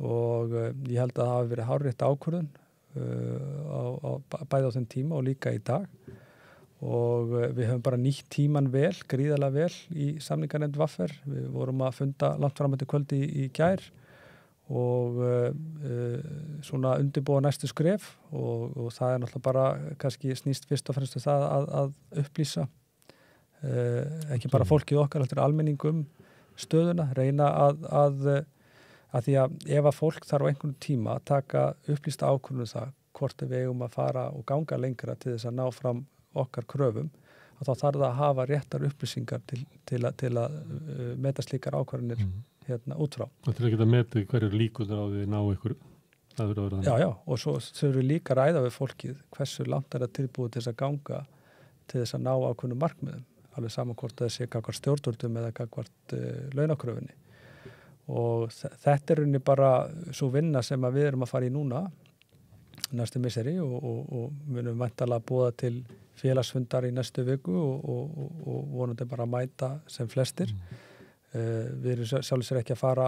Speaker 2: og ég held að það hafi verið hárrétt ákvörðun bæði á þeim tíma og líka í dag og við höfum bara nýtt tíman vel, gríðarlega vel í samninganefnd Vaffer. Við vorum að funda langt fram eftir kvöldi í gær og svona undirbúa næstu skref og það er náttúrulega bara kannski snýst fyrst og fremst það að upplýsa ekki bara fólkið okkar heldur almenningum stöðuna, reyna að því að ef að fólk þarf á einhvern tíma að taka upplýsta ákvörðun það hvort við eigum að fara og ganga lengra til þess að ná fram okkar kröfum að þá þarf það að hafa réttar upplýsingar til að meta slíkar ákvarðanir út frá.
Speaker 1: Það er ekki að meta hverju líkunar á því ná ykkur.
Speaker 2: Já, og svo þurfum við líka að ræða við fólkið hversu langt það tilbúið til þess að ganga til þess að ná ákveðnum markmiðum. Alveg saman hvort það sé gagnvart stjórnvöldum eða gagnvart launakröfunni. Og þetta er rauninni bara svo vinna sem að við erum að fara í núna næstu misseri og munum væntanlega boða til félagsfundar í næstu viku og vonandi bara að mæta sem flestir. Við erum sjálfsögur ekki að fara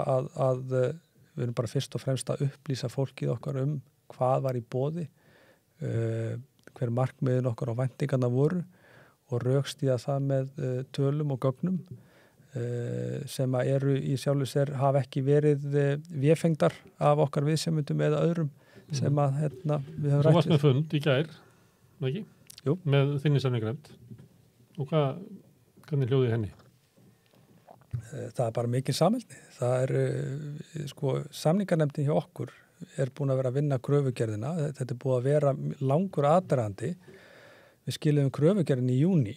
Speaker 2: við erum bara fyrst og fremst að upplýsa fólkið okkar hvað var í boði, hver markmiðin okkar og væntingarna voru og rökstíða það með tölum og gögnum sem að eru í sjálfu sér hafa ekki verið véfengdar af okkar viðsemyndum eða öðrum sem að við höfum
Speaker 1: Þú varst með fund í gær, ekki?
Speaker 2: Jú.
Speaker 1: Með þinni samninganefnd. Og hvernig hljóði henni?
Speaker 2: Það er bara mikil samheldni. Það er samninganefndin hjá okkur er búin að vera að vinna kröfugerðina. Þetta er búið að vera langur aðdragandi. Við skiluðum kröfugerðin í júní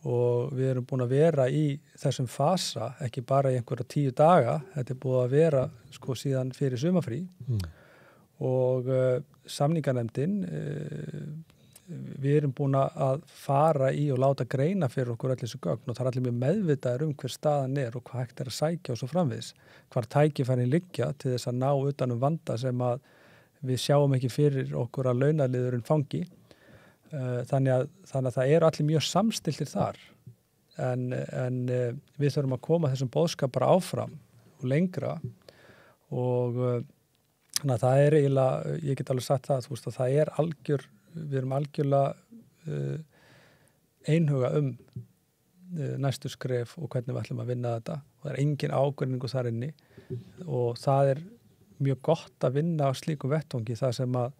Speaker 2: og við erum búin að vera í þessum fasa, ekki bara í einhverja 10 daga. Þetta er búið að vera síðan fyrir sumarfrí og samninganefndin, við erum búin að fara í og láta greina fyrir okkur allir þessu gögn og það er allir mjög meðvitaður hver staðan er og hvað hægt er að sækja og svo framvegis. Hvar tækifærin liggja til þess að ná utan vanda sem að við sjáum ekki fyrir okkur að launaliðurinn fangi. Þannig að það eru allir mjög samstiltir þar en við þurfum að koma þessum boðskap bara áfram og lengra og þannig að það er eiginlega, ég get alveg sagt það, að það er við erum algjörlega einhuga næstu skref og hvernig við ætlum að vinna þetta og það er engin ágreiningur þar inni og það er mjög gott að vinna á slíkum vettvangi það sem að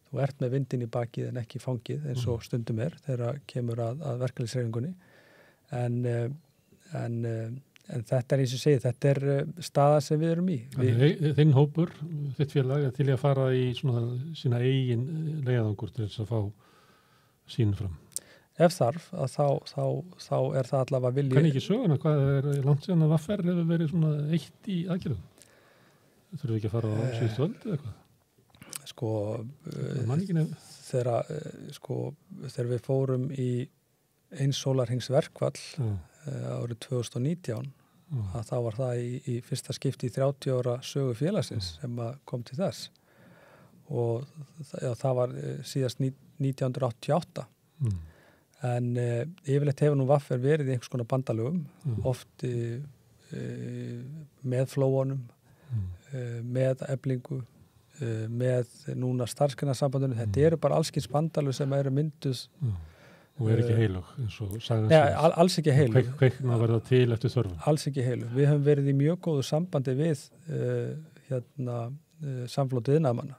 Speaker 2: þú ert með vindin í bakið en ekki fangið eins og stundum er þegar kemur að verkalýðshreyfingunni en þetta er eins og segið, þetta er staða sem við erum í.
Speaker 1: Þinn hópur, þitt félag, er til að fara í sína eigin leiðangur til þess að fá sín fram.
Speaker 2: Ef þarf, þá er það allavega vilji.
Speaker 1: Kann ekki söguna, hvað er langt síðan að VR hefur verið svona eitt í aðgerðum? Þurfum við ekki að fara á síðustu öld eða eitthvað?
Speaker 2: Þegar við fórum í eins sólarhringsverkfall árið 2019 að þá var það í fyrsta skipti í 30 ára sögu félagsins sem kom til þess og það var síðast 1988 en yfirleitt hefur nú VR verið í einhvers konar bandalögum oft með flóunum með eflingu með núna starfsgreinasambandinu, þetta eru bara allskins bandalög sem eru mynduð
Speaker 1: og er ekki heilug eins og sagði
Speaker 2: alls ekki heilug
Speaker 1: kveikna verða til eftir þörfum
Speaker 2: alls ekki heilug, við höfum verið í mjög góðu sambandi við samflótið iðnaðarmanna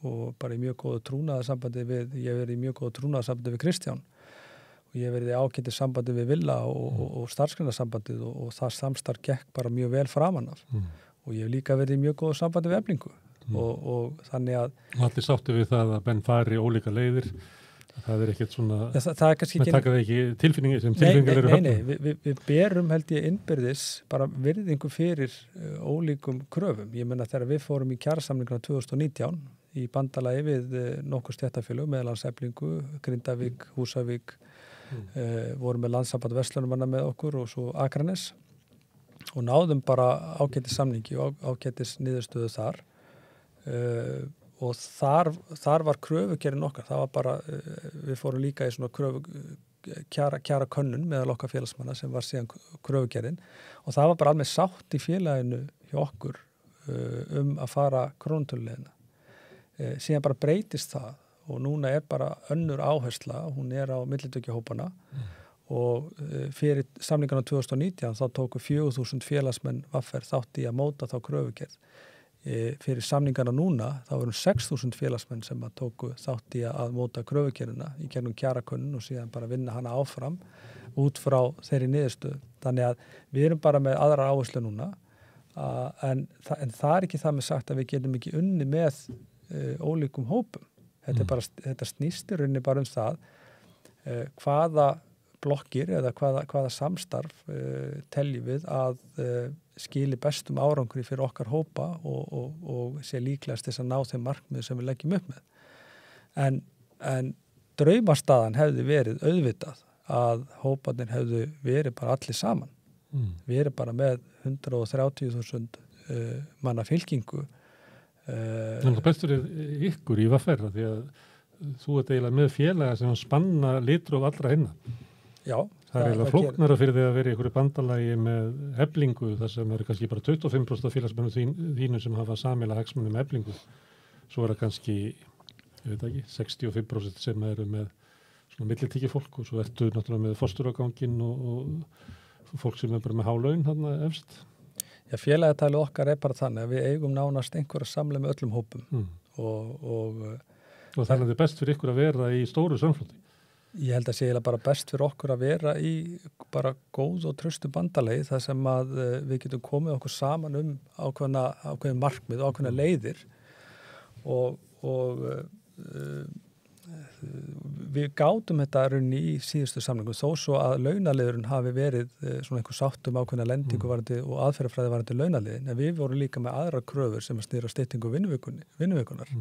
Speaker 2: og bara í mjög góðu trúnaðarsambandi ég hef verið í mjög góðu trúnaðarsambandi við Kristján og ég hef verið í ágætis sambandi við Villa og starfsgreinasambandið og það samstarf gekk bara mjög vel framan af og ég hef líka verið í mjög góðu sambandi við Eflingu og þannig að
Speaker 1: og allir sáttu við það að menn fari ólíka leiðir það er ekkert svona
Speaker 2: það er kannski
Speaker 1: ekki taka það ekki tilfinningi sem tilfinningar eru
Speaker 2: Nei, við berum held ég innbyrðis bara virðingu fyrir ólíkum kröfum, ég menna þegar við fórum í kjarasamninguna 2019 í bandalagi við nokkur stéttarfélög meðal annars Eflingu, Grindavík, Húsavík vorum með landssamband Vestlunumanna með okkur og svo Akranes og náðum bara ágætis samningi og ágætis niðurstöðu þar og þar var kröfugerðin okkar, það var bara við fórum líka í svona kjara könnun meðal okkar félagsmanna sem var síðan kröfugerðin og það var bara alveg sátt í félaginu hjá okkur að fara krónutöluleiðina síðan bara breytist það og núna er bara önnur áhersla, hún er á millitökjahópana og fyrir samningarna 2019 þá tóku 4.000 félagsmenn VR þátt í að móta þá kröfugerð fyrir samningarna núna þá erum 6.000 félagsmenn sem að tóku þátt í að móta kröfugerðina í gegnum kjarakönnun og síðan bara vinna hana áfram út frá þeirri niðurstöðu. Þannig að við erum bara með aðra áherslu núna en það er ekki það með sagt að við getum ekki unni með ólíkum hópum. Þetta snýst í rauninni bara það hvaða blokkir eða hvaða samstarf teljum við að skili bestum árangri fyrir okkar hópa og sé líklegast þess að ná þeim markmið sem við leggjum upp með. En draumastaðan hefði verið auðvitað að hóparnir hefðu verið bara allir saman. Við erum bara með 130.000 manna fylkingu.
Speaker 1: En það bestur er ykkur í VR því að þú ert eiginlega með félaga sem spanna litróf allra hinna.
Speaker 2: Já.
Speaker 1: Það er eiginlega flóknara fyrir því að vera í einhverju bandalagi með Eflingu þar sem eru kannski bara 25% af félagsmennum þínu sem hafa sameiginlega hagsmuni með Eflingu. Svo er það kannski, ég veit ekki, 65% sem eru með svona millitekki fólk og svo ertu náttúrulega með fósturafganginn og fólk sem bara með há laun þarna efst.
Speaker 2: Já, félagatalið okkar bara þannig að við eigum nánast einhverja samleið með öllum hópum og
Speaker 1: þannig er best fyrir ykkur að vera í stóru samfloti.
Speaker 2: Ég held að sé bara best fyrir okkur að vera í bara góð og traustu bandalegi þar sem að við getum komið okkur saman ákveðin markmið og ákveðina leiðir og við gátum þetta runni í síðustu samlingum þó svo að launaliðurinn hafi verið svona einhver sáttum ákveðna lendingu varandi og aðferðafræði varandi launaliðin en við vorum líka með aðra kröfur sem að snýra styttingu vinnuvikunnar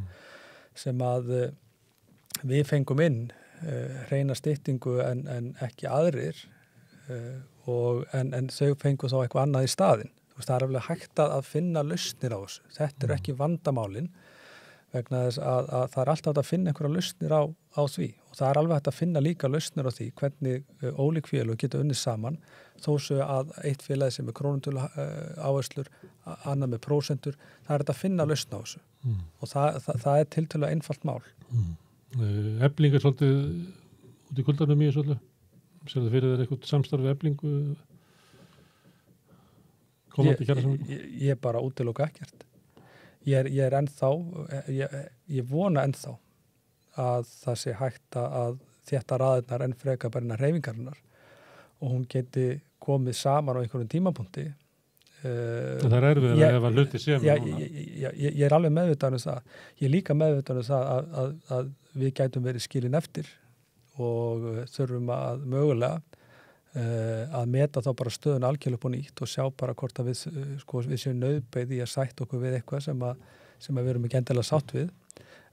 Speaker 2: sem að við fengum inn hreina styttingu en ekki aðrir en þau fengu þá eitthvað annað í staðinn. Það er alveg hægt að finna lausnir á þessu. Þetta er ekki vandamálin vegna þess að það er alltaf að finna einhverja lausnir á því og það er alveg hægt að finna líka lausnir á því hvernig ólík félög geta unnið saman þó svo að eitt félagi sem er krónutölu áherslur, annað með prósentur, það er hægt að finna lausn á þessu og það er tiltölulega einfalt mál.
Speaker 1: Efling svolítið út í kuldanum í þessu öllu? Sér það fyrir þér eitthvað samstarfi Eflingu? Komandi kjarasamningu?
Speaker 2: Ég bara útiloka ekkert. Ég er ennþá, ég vona ennþá að það sé hægt að þétta raðirnar enn frekar bara innan hreyfingarinnar og hún geti komið saman á einhverjum tímapunkti.
Speaker 1: Það er erfiðar ef að hluti sé með núna.
Speaker 2: Ég er alveg meðvitaður um það. Ég er líka meðvitaður um það að við gætum verið skilin eftir og þurfum að mögulega að meta þá bara stöðun algjörlega upp á nýtt og sjá bara hvort að við séum nauðbeið í að sætta okkur við eitthvað sem við erum ekki endilega sátt við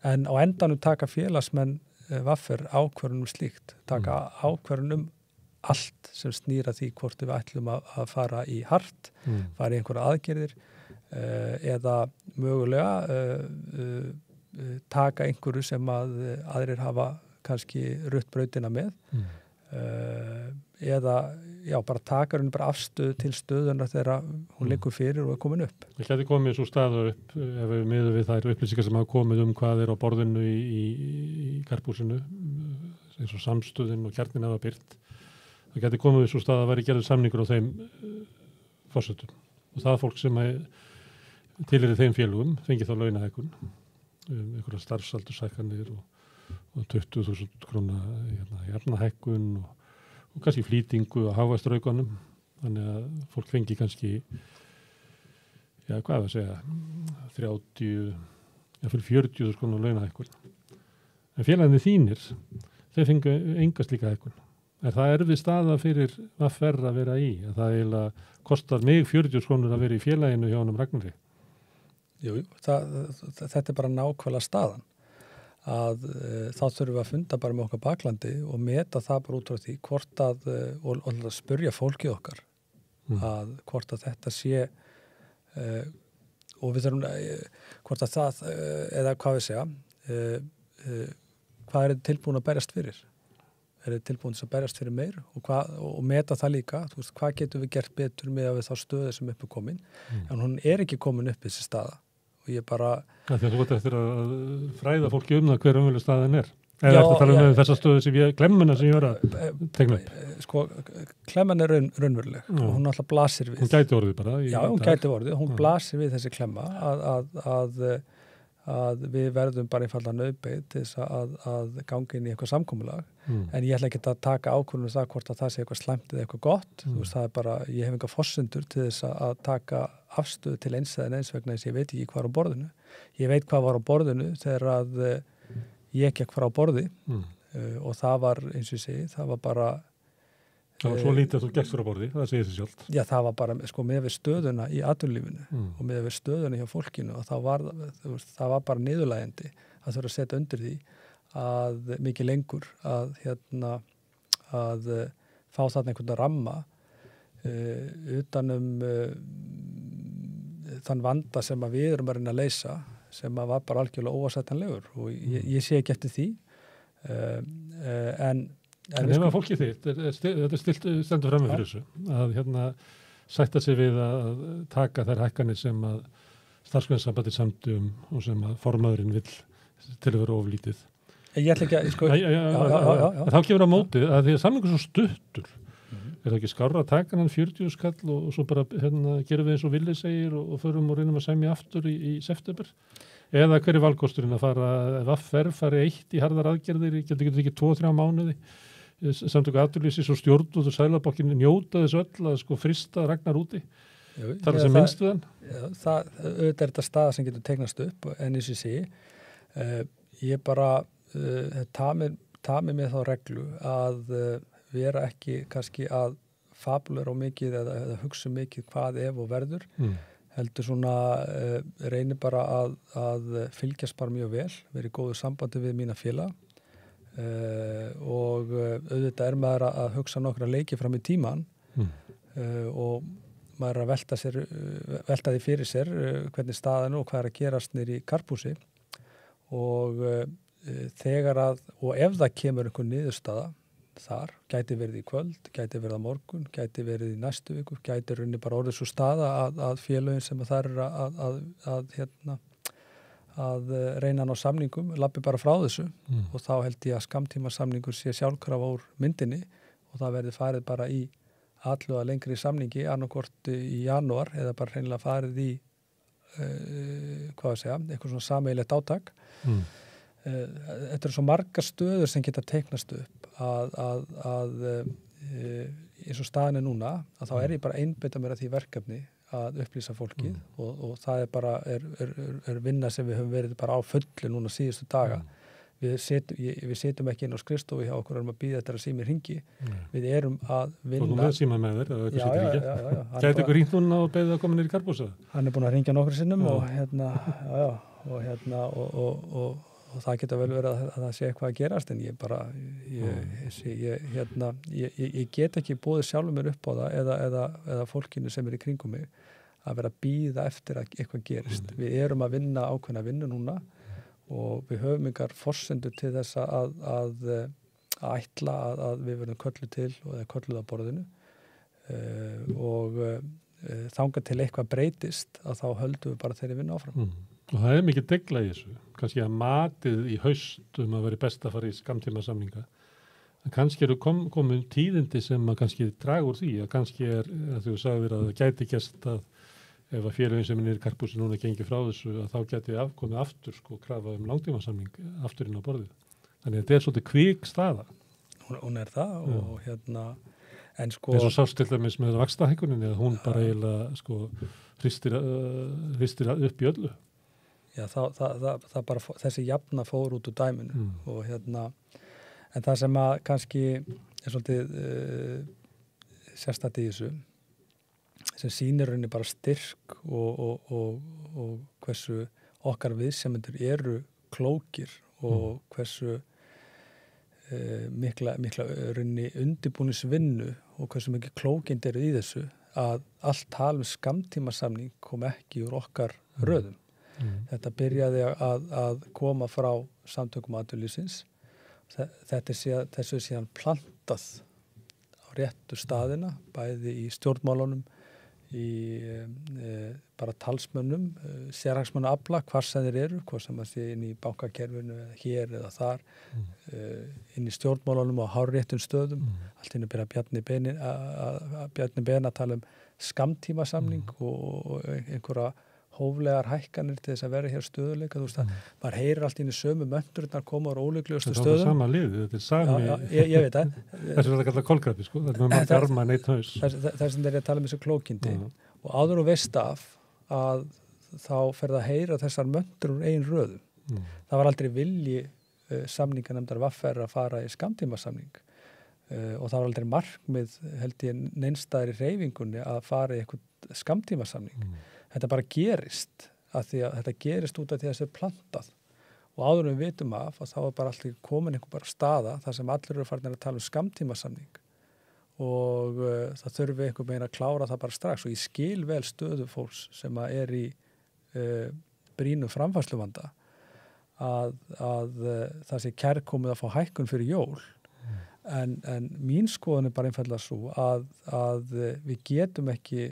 Speaker 2: en á endanum taka félagsmenn vaffer ákvörðun slíkt, taka ákvörðun allt sem snýra því hvort við ætlum að fara í hart, fara í einhverja aðgerðir eða mögulega taka einhverju sem að aðrir hafa kannski rutt brautina með eða bara taka henni bara afstöðu til stöðunar þegar hún liggur fyrir og er komin upp.
Speaker 1: Það gæti komið svo staða upp ef við miðum við þær upplýsingar sem hafa komið hvað er á borðinu í Karphúsinu eins og samstöðin og kjarnin hafa byrt. Það gæti komið svo staða að væri gerður samningur á þeim forsendum og það fólk sem tilheyrir þeim félögum fengi þá launahækkun einhverja starfsaldurshækkanir og 20.000 króna jafnahækkun og kannski flýtingu og hávastraukunum þannig að fólk fengi kannski hvað að segja 40.000 króna launahækkun en félagarnir þínir þeir fengu enga slíka hækkun er það erfið staða fyrir VR að vera í að það eiginlega kostar mig 40 krónur að vera í félaginu hjá honum Ragnari?
Speaker 2: Jú, þetta er bara nákvæmlega staðan að þá þurfum við að funda bara með okkar baklandi og meta það bara út frá því hvort að og að spyrja fólkið okkar að hvort að þetta sé og við þurfum hvort að það eða hvað við segja hvað er þið tilbúin að berjast fyrir er þið tilbúin að berjast fyrir meir og meta það líka, þú veist, hvað getum við gert betur með við þá stöðu sem upp er komin en hún er ekki komin upp þessi staða og ég bara
Speaker 1: Þegar þú veit eftir að fræða fólki það hver umhverju staðin er eða eftir að tala um þessa stöðu sem klemmuna sem ég var að tegna upp
Speaker 2: Sko, klemman er raunveruleg og hún alltaf blasir við
Speaker 1: Hún gæti orðið bara
Speaker 2: hún gæti orðið, hún blasir við þessi klemma að við verðum bara einfalda nauðbeið til þess að ganga inn í eitthvað samkomulag en ég ætla ekki að taka ákvörðun það hvort að það sé eitthvað slæmt eða eitthvað gott þú veist, það er bara, ég hef enga forsendur til þess að taka afstöðu til eins eða eins vegna þess að ég veit ekki hvað er á borðinu ég veit hvað var á borðinu þegar að ég gekk frá borði og það var, eins og ég segi, það var bara
Speaker 1: Það var svo lítið að þú gekkst frá borði, það segir sig sjálft. Já,
Speaker 2: það var bara, sko, með við stöðuna í atvinnulífinu og með við stöðuna hjá fólkinu og það var bara niðurlægjandi að þurfa að setja undir því að mikið lengur að fá þarna einhvern ramma utanum þann vanda sem að við erum að reyna að leysa sem að var bara algjörlega óásættanlegur og ég sé ekki eftir því en
Speaker 1: ef að fólki þitt, þetta stendur fram með fyrir þessu, að sætta sig við að taka þær hækkanir sem að starfsgreinssambandið samdi og sem að formaðurinn vill til að vera oflítið.
Speaker 2: Ég ætla ekki að, sko,
Speaker 1: þá kemur á mótið að því að samlingur svo stuttur. Er það ekki skárra að taka hann 40 skall og svo bara gerum við eins og Villi segir og förum og reynum að semja aftur í september? Eða hver er valkosturinn að fara, ef fari eitt í harðar aðgerðir, getur ekki 2-3 mánuði, samtöku atvinnulífsins og stjórn og Seðlabankinn njóta þess öll að sko frista Ragnar úti? Það er sem minnst við hann?
Speaker 2: Það er þetta staða sem getur teiknast upp, en eins og sé, ég bara tami með þá reglu að vera ekki kannski að fabulera á mikið eða hugsa mikið hvað ef og verður, heldur svona reynir bara að fylgjast bara mjög vel, verið í góðu sambandi við mína félaga og auðvitað er maður að hugsa nokkra leiki fram í tíman og maður er að velta því fyrir sér hvernig staðan og hvað er að gerast niður í karphúsi og og ef það kemur einhver niðurstaða þar, gæti verið í kvöld, gæti verið á morgun, gæti verið í næstu viku, gæti runni bara orðið svo staða að félögin sem það er að reyna ná samningum, labbi bara frá þessu og þá held ég að skammtíma samningur sé sjálfkrafa úr myndinni og það verði farið bara í alluga lengri samningi, annarkvort í janúar eða bara hreinlega farið í eitthvað svona sameiginlegt átak. Þetta eru svo margar stöður sem geta teiknast upp að eins og staðan er núna að þá er ég bara einbeita mér að því verkefni að upplýsa fólkið og það er bara er vinna sem við höfum verið bara á fullu núna síðustu daga. Við setjum ekki inn á skrifstofu hjá okkur að bíða þetta að símir hringi. Við erum að vinna. Og þú með síma með þér, eða eitthvað sittir ekki. Gæti ykkur hringt núna og beðið að koma niður í karphúsið? Hann er búin að hringja nokkru sinnum og það getur vel verið að það sé eitthvað að gerast en ég get ekki búið sjálfur mér upp á það eða fólkinu sem er í kringum mig að vera að bíða eftir að eitthvað gerist. Við erum að vinna ákveðna vinnu núna og við höfum yngar forsendur til þess að ætla að við verðum kölluð til og það er kölluð á borðinu og þangað til eitthvað breytist að þá höldum við bara þeirri vinna áfram. Og það er mikið degla í þessu, kannski að matið í haust að veri best að fara í skammtíma samninga. En kannski eru komin tíðindi sem að kannski draga úr því, að kannski að þú sagðir að það gæti gæst að ef að félögin sem er í karphúsi núna gengi frá þessu að þá gæti komið aftur krafa langtíma samning aftur inn á borðið. Þannig að þetta er svolítið kvik staða. Hún er það og en sko... Eins og sást til dæmis með vaxtahækkuninni að hún bara eiginlega hristir upp í öllu. Já, það bara þessi jafna fór út úr dæminu og en það sem að kannski er svolítið sérstætt í þessu sem sýnir rauninni bara styrk og hversu okkar viðsemjendur eru klókir og hversu mikla rauninni undirbúningsvinnu og hversu mikið klókind eru í þessu að allt tal skammtímasamning kom ekki úr okkar röðum. Þetta byrjaði að koma frá samtökum atvinnulífsins. Þessu er síðan plantað á réttu staðina, bæði í stjórnmálunum, í bara talsmönnum, sérhagsmannaafla, hvar sem þeir eru, hvort sem það sé inn í bankakerfinu eða hér eða þar, inn í stjórnmálunum á hárréttum stöðum. Allt inn að byrja Bjarni Ben að tala skammtímasamning og einhverja hóflegar hækkanir til þess að vera hér stöðuleika, þú veist að maður heyrir allt inn í sömu möndurinn koma á óleiklegustu stöðum. Það er sama liði, þetta er sami... Ég veit það. Þess að það kallar kolkrabbi, sko, þetta er maður arma neitt haus. Þess að þeir eru að tala um þessu klókindi og áður og veist af að þá fer það að heyra þessar möndur úr eigin röðum. Það var aldrei vilji samninganefndar VFR að fara í skammtímasamning og það var aldrei markmið, held ég, neinstæðir í hreyfingunni að fara í eitthvað skammtímasamning. Þetta bara gerist að því að þetta gerist út af því að þessi er plantað og áður við vitum af að þá er bara alltaf komin einhver bara staða þar sem allir eru farin að tala um skammtímasamning og það þurfi einhver meginn að klára það bara strax og ég skil vel stöðu fólks sem að er í brýnum framfærsluvanda að það sé kærkomið að fá hækkun fyrir jól en mín skoðun er bara einfaldlega svo að við getum ekki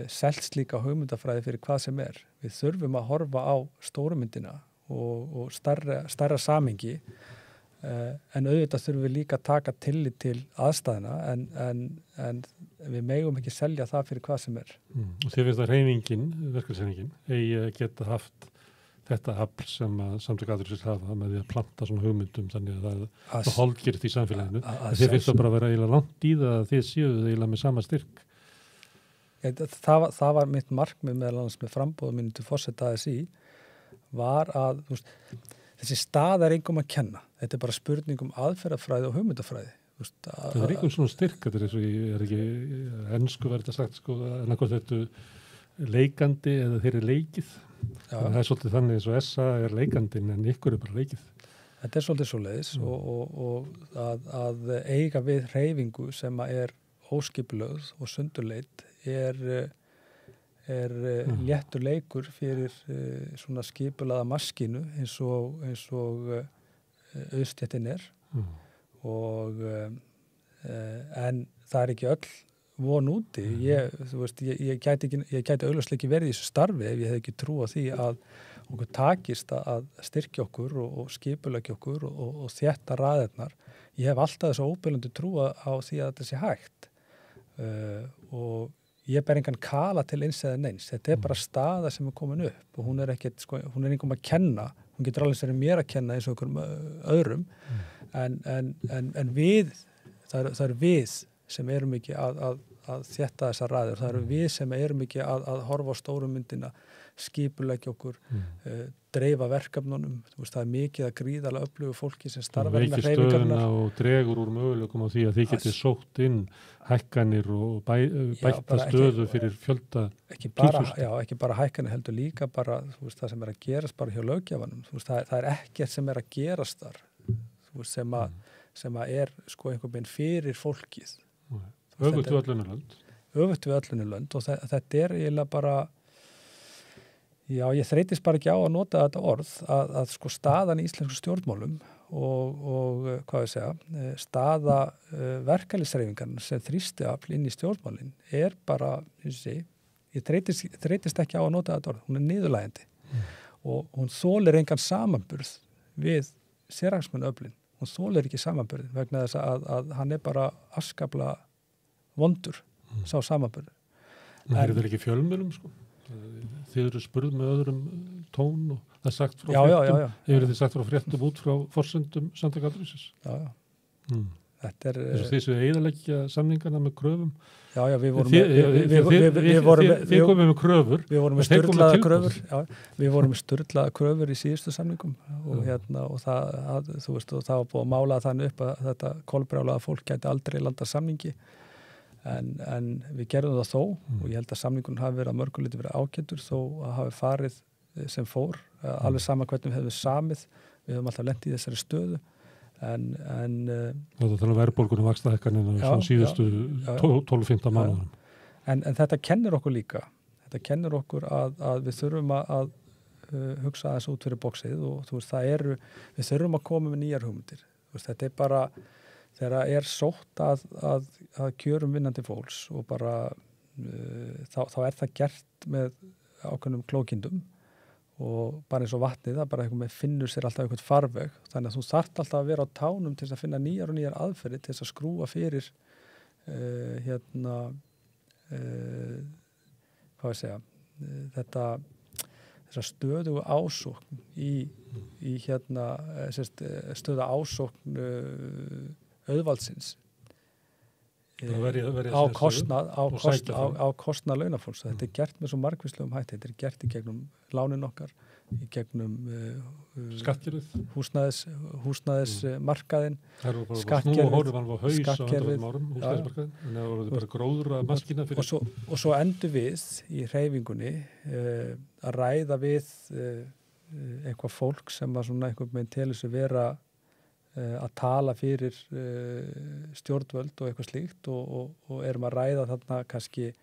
Speaker 2: selt slíka hugmyndafræði fyrir hvað sem er. Við þurfum að horfa á stórumyndina og stærra samhengi en auðvitað þurfum við líka að taka tillit til aðstæðina en við megum ekki selja það fyrir hvað sem er.
Speaker 1: Og þið finnst að hreyfingin, verkefnishreyfingin, eigi að geta haft þetta afl sem að Samtök atvinnulífsins hafa með því að planta svona hugmyndum þannig að það holdgert í samfélaginu. Þið finnst það bara að vera eiginlega langt í það að þið séu eiginlega með sama styrk.
Speaker 2: Það var mitt markmið meðal annars með framboðum mínu til forseta ASÍ var að þessi stað er engum að kenna. Þetta er bara spurning um aðferðafræði og hugmyndafræði.
Speaker 1: Það er einhvern svona styrk, þetta er eins og ég er ekki ensku verið að sagt en eitthvað þetta leikandi eða þeir eru leikið. Það er svolítið þannig eins og SA er leikandinn en ykkur er bara leikið.
Speaker 2: Þetta er svolítið svoleiðis og að eiga við hreyfingu sem er óskipulögð og sundurleit er léttur leikur fyrir svona skipulaða maskínu eins og auðstéttin er og en það er ekki öll von úti. Ég gæti augljóslega ekki verið í þessu starfi ef ég hef ekki trú á því að okkur takist að styrkja okkur og skipuleggja okkur og þétta raðirnar. Ég hef alltaf þessu óbyrjandi trú á því að þetta sé hægt og ég ber engan kala til eins eða neins. Þetta er bara staða sem er komin upp og hún er engum að kenna. Hún getur alveg verið mér að kenna eins og okkur öðrum en við, það er við sem erum ekki að þétta þessar raðir. Það eru við sem erum ekki að horfa á stóru myndina, skipuleggja okkur, dreifa verkefnunum. Það er mikið að gríðarlega öflugu fólki sem starfar með hreyfingarinnar.
Speaker 1: Veikir stöðuna og dregur úr möguleikum á því að þið getið sótt inn hækkanir og bætta stöðu fyrir fjölda
Speaker 2: túsund. Ekki bara hækkanir heldur líka bara það sem er að gerast bara hjá löggjafanum. Það er ekkert sem er að gerast þar sem að er einhvern veginn fyrir fólkið.
Speaker 1: Öfugt við
Speaker 2: öllunni lönd og þetta er eiginlega bara ég þreytist bara ekki á að nota þetta orð að staðan í íslensku stjórnmálum og hvað ég segja, staða verkalýðshreyfingarnar sem þrýstiafl inn í stjórnmálin er bara, ég þreytist ekki á að nota þetta orð, hún er niðurlægjandi og hún þolir engan samanburð við sérhagsmunaöflin, hún þolir ekki samanburð vegna þess að hann er bara afskaplega vondur sá samanburð.
Speaker 1: En það er ekki fjölmiðlum Þið eru spurð með öðrum tón og það er sagt frá fréttum. Hefur þið sagt frá fréttum út frá forsendum Samtaka atvinnulífsins? Þetta er þess að þið séu eyðileggja samningana með kröfum.
Speaker 2: Við
Speaker 1: komum með kröfur.
Speaker 2: Við vorum með sturlaða kröfur. Við vorum með sturlaða kröfur í síðustu samningum og það var búið að mála þannig upp að þetta kolbrjálaða fólk gæti aldrei landa samningi. En við gerðum það þó og ég held að samningunum hafi verið að mörguleiti verið ágætur þó að hafi farið sem fór, alveg sama hvernig við hefum samið, við höfum alltaf lent í þessari stöðu en
Speaker 1: þannig að verðbólgunum vaxtahækkanina síðustu 12-15 mánuðum.
Speaker 2: En þetta kennir okkur líka, þetta kennir okkur að við þurfum að hugsa aðeins út fyrir boxið og við þurfum að koma með nýjar hugmyndir. Þetta er bara þegar er sótt að kjörum vinnandi fólks og bara þá er það gert með ákveðnum klókindum og bara eins og vatnið, það bara með finnur sér alltaf eitthvað farveg, þannig að þú þarft alltaf að vera á tánum til að finna nýjar og nýjar aðferðir til að skrúa fyrir hvað ég segja þessa stöðugu ásókn í stöðu ásókn auðvaldsins á kostnað launafólks. Þetta er gert með svo margvíslegum hætti. Þetta er gert í gegnum lánin okkar, í gegnum húsnæðismarkaðinn, skattkerfið og svo endur við í hreyfingunni að ræða við eitthvað fólk sem að svona einhvern veginn telur sig vera að tala fyrir stjórnvöld og eitthvað slíkt og erum að ræða þarna kannski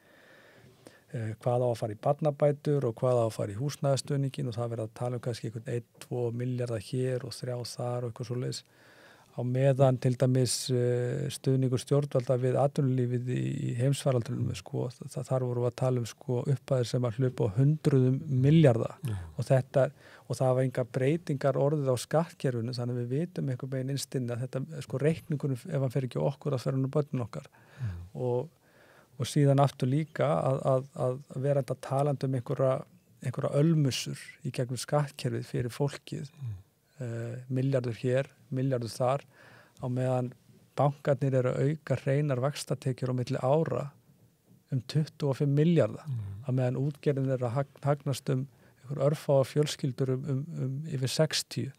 Speaker 2: hvað á að fara í barnabætur og hvað á að fara í húsnæðisstuðninginn og það verður að tala um kannski 1-2 milljarða hér og 3 þar og eitthvað svoleiðis á meðan til dæmis stuðningur stjórnvalda við atvinnulífið í heimsfaraldrinum sko, þar vorum við að tala sko, upphæðir sem að hlupa á 100 milljarða og það var enga breytingar orðið á skattkerfinu þannig að við vitum einhvern veginn innstinn að þetta sko reikningunum ef hann fer ekki okkur að fer hann börnin okkar og síðan aftur líka að vera þetta talandi einhverja ölmusur í gegnum skattkerfið fyrir fólkið milljarður hér, milljarður þar á meðan bankarnir eru að auka hreinar vaxtatekjur á milli ára 25 milljarða á meðan útgerðin eru að hagnast einhver örfáa fjölskyldur yfir 60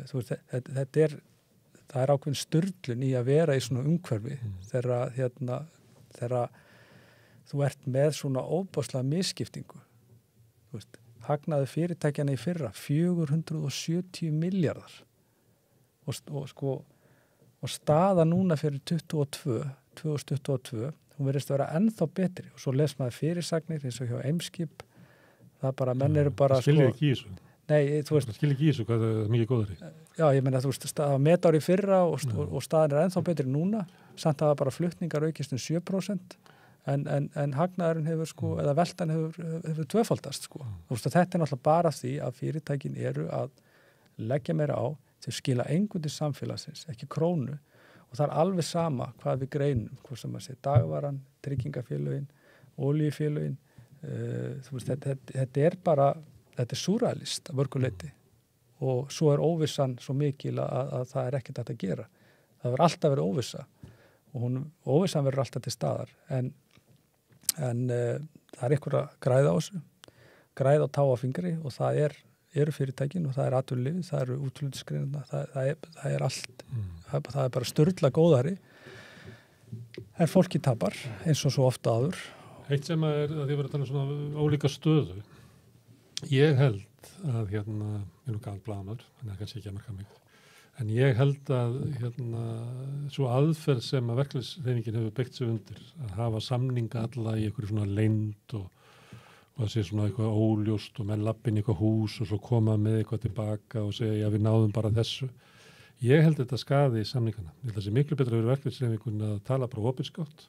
Speaker 2: þú veist, það er ákveðin sturlun í að vera í svona umhverfi þegar þú ert með svona óbáslega misskiptingu þú veist hagnaði fyrirtækjana í fyrra 470 milljarðar og staða núna fyrir 2022 hún verðist að vera ennþá betri og svo les maður fyrirsagnir eins og hjá Eimskip það bara, menn eru bara
Speaker 1: skilja ekki í þessu
Speaker 2: nei, þú veist
Speaker 1: skilja ekki í þessu hvað það er mikið góðri
Speaker 2: já, ég meina, þú veist, staða metári í fyrra og staðan er ennþá betri núna samt að það bara flutningar aukist 7% en hagnaðurinn hefur sko, eða veltan hefur tvöfaldast sko. Þú veist að þetta er náttúrulega bara því að fyrirtækin eru að leggja meira á til skila engu til samfélagsins, ekki krónu og það er alveg sama hvað við greinum, hvað sem að segja dagvaran, tryggingafélögin, olíufélögin, þú veist þetta er bara, þetta er súralist að mörguleyti og svo er óvissan svo mikil að það er ekkert hægt að gera. Það verður alltaf verið óvissa og óvissan verður alltaf til staðar en það er einhver að græða á þessu, græða á tá á fingri og það eru fyrirtækin og það er atvinnulífið, það eru útflutningsgreinarnar, það er allt, það er bara sturla góðari en fólki tapar eins og svo ofta áður.
Speaker 1: Eitt sem að þið verður að tala um svona ólíka stöðu. Ég held að ég nú gamall blaðamaður, þannig að kannski ekki að marka mig. En ég held að svo aðferð sem að verkalýðshreyfingin hefur byggt sig undir að hafa samninga alla í einhverju svona leynd og það sé svona eitthvað óljóst og menn lappin í eitthvað hús og svo koma með eitthvað tilbaka og segja já við náðum bara þessu. Ég held þetta skaði samningana. Ég held að það sé miklu betra fyrir verkalýðshreyfingun að tala bara opinskátt.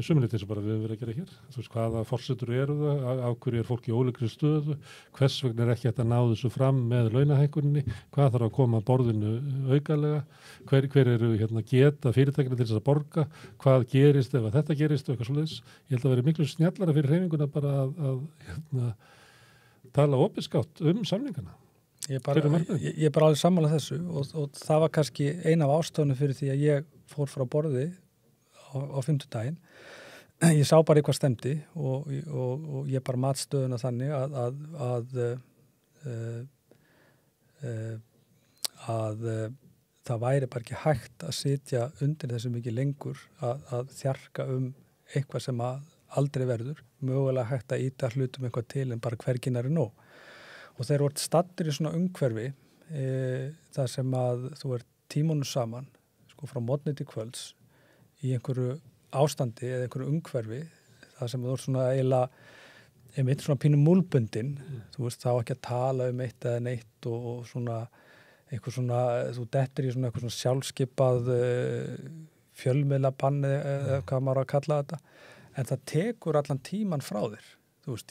Speaker 1: Sumilegt eins og bara við höfum verið að gera hér. Þú veist hvaða forsendur eru það, af hverju er fólk í ólíkri stöðu, hvers vegna er ekki hægt að ná þessu fram með launahækkuninni, hvað þarf að koma að borðinu aukalega, hver eru geta fyrirtækina til þess að borga, hvað gerist ef þetta gerist og eitthvað svoleiðis. Ég held að vera miklu snjallara fyrir hreyfinguna bara að tala opinskátt samningana.
Speaker 2: Ég er bara alveg sammála þessu og það var kannski ein af ástofunum fyrir því að ég fór frá borði á fimmtudaginn. Ég sá bara eitthvað stemdi og ég bara mat stöðuna þannig að það væri bara ekki hægt að sitja undir þessu mikið lengur að þjarka eitthvað sem aldrei verður, mögulega hægt að ýta hlutum eitthvað til en bara hverginar er nóg. Og þeir voru staddir í svona umhverfi þar sem að þú ert tímunum saman, sko frá morgni til kvölds í einhverju ástandi eða einhverju umhverfi það sem þú ert svona einmitt svona pínu múlbundin þú veist þá ekki að tala eitt eða neitt og svona eitthvað svona þú dettur í svona eitthvað svona sjálfskipað fjölmiðlabann eða hvað maður að kalla þetta en það tekur allan tíman frá þér þú veist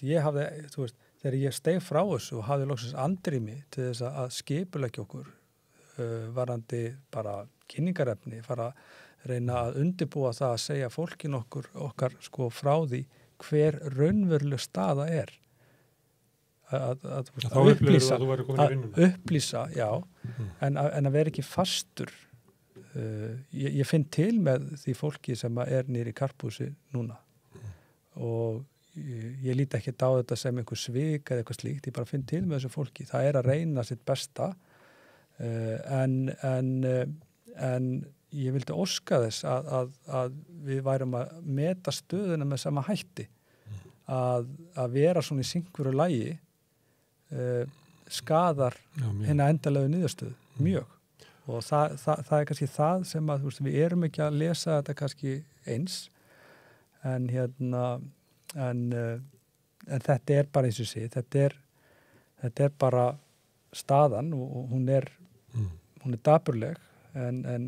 Speaker 2: þegar ég steig frá þessu og hafði loksins andrými til þess að skipuleggja okkur varandi bara kynningarefni fara reyna að undirbúa það að segja fólkin okkar sko frá því hver raunveruleg staða er að upplýsa já, en að vera ekki fastur ég finn til með því fólki sem er niður í Karphúsi núna og ég líti ekki á þetta sem einhver svik eða eitthvað slíkt, ég bara finn til með þessu fólki það er að reyna sitt besta en ég vildi óska þess að við værum að meta stöðuna með sama hætti að vera svona í syngveru lagi skadar hérna endalegu niðurstöðu mjög og það er kannski það sem að veist, við erum ekki að lesa þetta kannski eins en en þetta er bara eins og sé þetta er bara staðan og hún hún er dapurleg en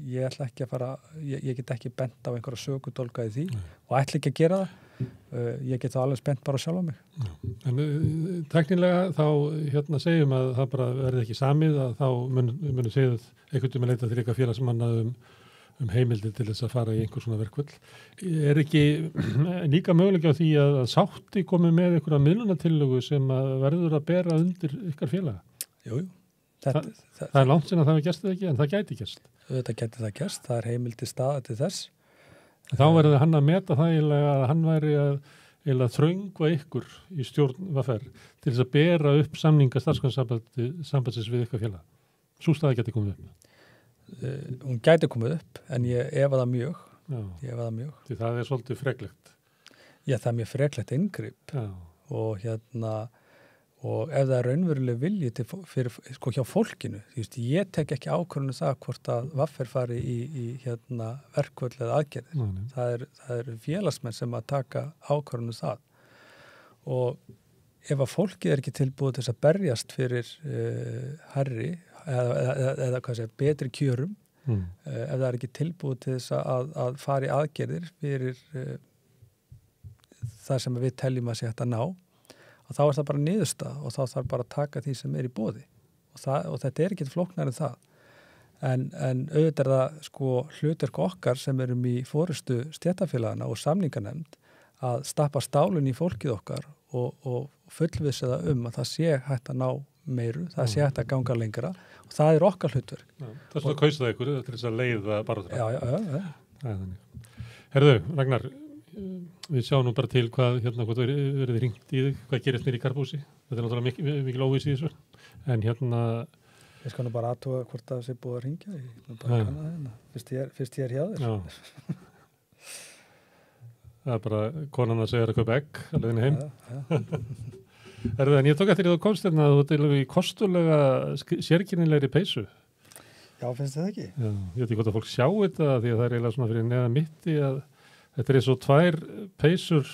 Speaker 2: ég ætla ekki að fara, ég get ekki bent á einhverja sökudólga í því og ætla ekki að gera það. Ég get það alveg spennt bara sjálf á mig.
Speaker 1: En teknilega þá segjum að það bara verði ekki samið að þá munu segið einhvern veginn að leita til eitthvað félagsmanna um heimildir til þess að fara í einhver svona verkvöld. Er ekki líka möguleiki á því að sátti komi með einhverja miðlunartillögu sem að verður að bera undir ykkar félaga?
Speaker 2: Jú.
Speaker 1: Það er langt sinna það við gerst það ekki, en það gæti gerst.
Speaker 2: Þetta gæti það gerst, það er heimildi staða til þess.
Speaker 1: Þá verður hann að meta það að hann væri að þröngva ykkur í stjórn VFR til þess að bera upp samninga starfsgreinasambandsins við ykkar félag. Sú staða gæti komið upp.
Speaker 2: Hún gæti komið upp, en ég efa það mjög.
Speaker 1: Já.
Speaker 2: Ég efa það mjög.
Speaker 1: Því það er svolítið freklegt.
Speaker 2: Já, það er mjög freklegt inngrip.
Speaker 1: Já.
Speaker 2: Og ef það er raunveruleg vilji fyrir hjá fólkinu, ég tek ekki ákvörðun það hvort að VFR fari í verkvöld eða aðgerðir. Það er félagsmenn sem að taka ákvörðun það. Og ef að fólkið er ekki tilbúið til þess að berjast fyrir hærri eða betri kjörum, ef það er ekki tilbúið til þess að fara í aðgerðir fyrir það sem við teljum að sé hægt að ná, og þá er það bara niðurstað og þá þarf bara að taka því sem er í boði og þetta er ekki flóknar en það en auðvitað er það hlutverk okkar sem erum í forystu stéttarfélagana og samninganefnd að stappa stálun í fólkið okkar og fullvissa það að það sé hægt að ná meiru, það sé hægt að ganga lengra og það er okkar hlutverk.
Speaker 1: Það er svona að kausa það ykkur til þess að leiða bara það.
Speaker 2: Já.
Speaker 1: Herðu, Ragnar, við sjáum nú bara til hvað verið hringt í þig, hvað gerist mér í Karbúsi. Þetta er náttúrulega mikil óviss í þessu. En
Speaker 2: Ég skal nú bara aðtuga hvort það sé búið að hringja. Fyrst ég er hjá þér.
Speaker 1: Já. Það er bara konan að segja að kaupa egg að leiðinni heim. En ég tók eftir því að þú komst að þú til í kostulega sérkennilegri peysu.
Speaker 2: Já, finnst það ekki?
Speaker 1: Já, ég veit ekki hvort að fólk sjá þetta því að það er eiginlega svona fyrir neðan mitti að þetta er eins og 2 peysur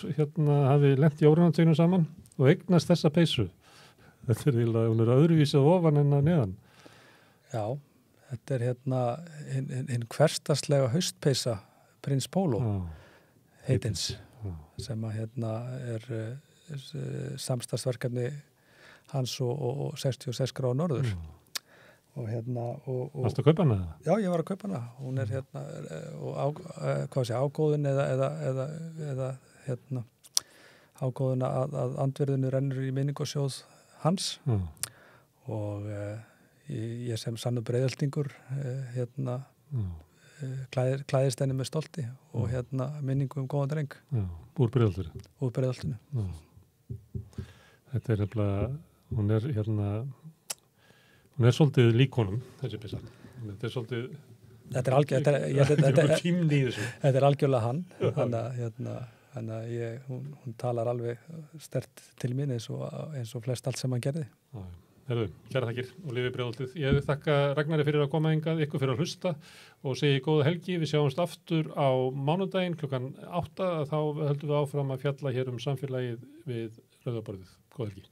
Speaker 1: hafi lent í órunatögnum saman og eignast þessa peysu. Þetta er eiginlega, hún er öðruvísið ofan en að neðan.
Speaker 2: Já, þetta er hinn hversdagslega haustpeysa Prins Pólo heitins sem að er samstarfsverkefni hans og 66 gráða norður.
Speaker 1: Varstu að kaupa hana?
Speaker 2: Já, ég var að kaupa hana. Hún er ágóðin eða ágóðin að andvirðinu rennur í minningasjóð hans og ég sem sannur breiðeltingur klæðist henni með stolti og minningu góðan dreng.
Speaker 1: Úr breiðeltinu?
Speaker 2: Úr breiðeltinu.
Speaker 1: Þetta er nefnilega, hún er svolítið líkonum, þessi peysa. Þetta er svolítið...
Speaker 2: Þetta er algjörlega hann. Þannig að hún talar alveg sterkt til mín eins og flest allt sem hann gerði.
Speaker 1: Herðu, kæra þakkir og lifið breiðoltið. Ég þakka Ragnari fyrir að koma hingað, ykkur fyrir að hlusta og segi góða helgi. Við sjáumst aftur á mánudaginn klukkan 8. Þá höldum við áfram að fjalla hér samfélagið við Rauða borðið. Góða helgi.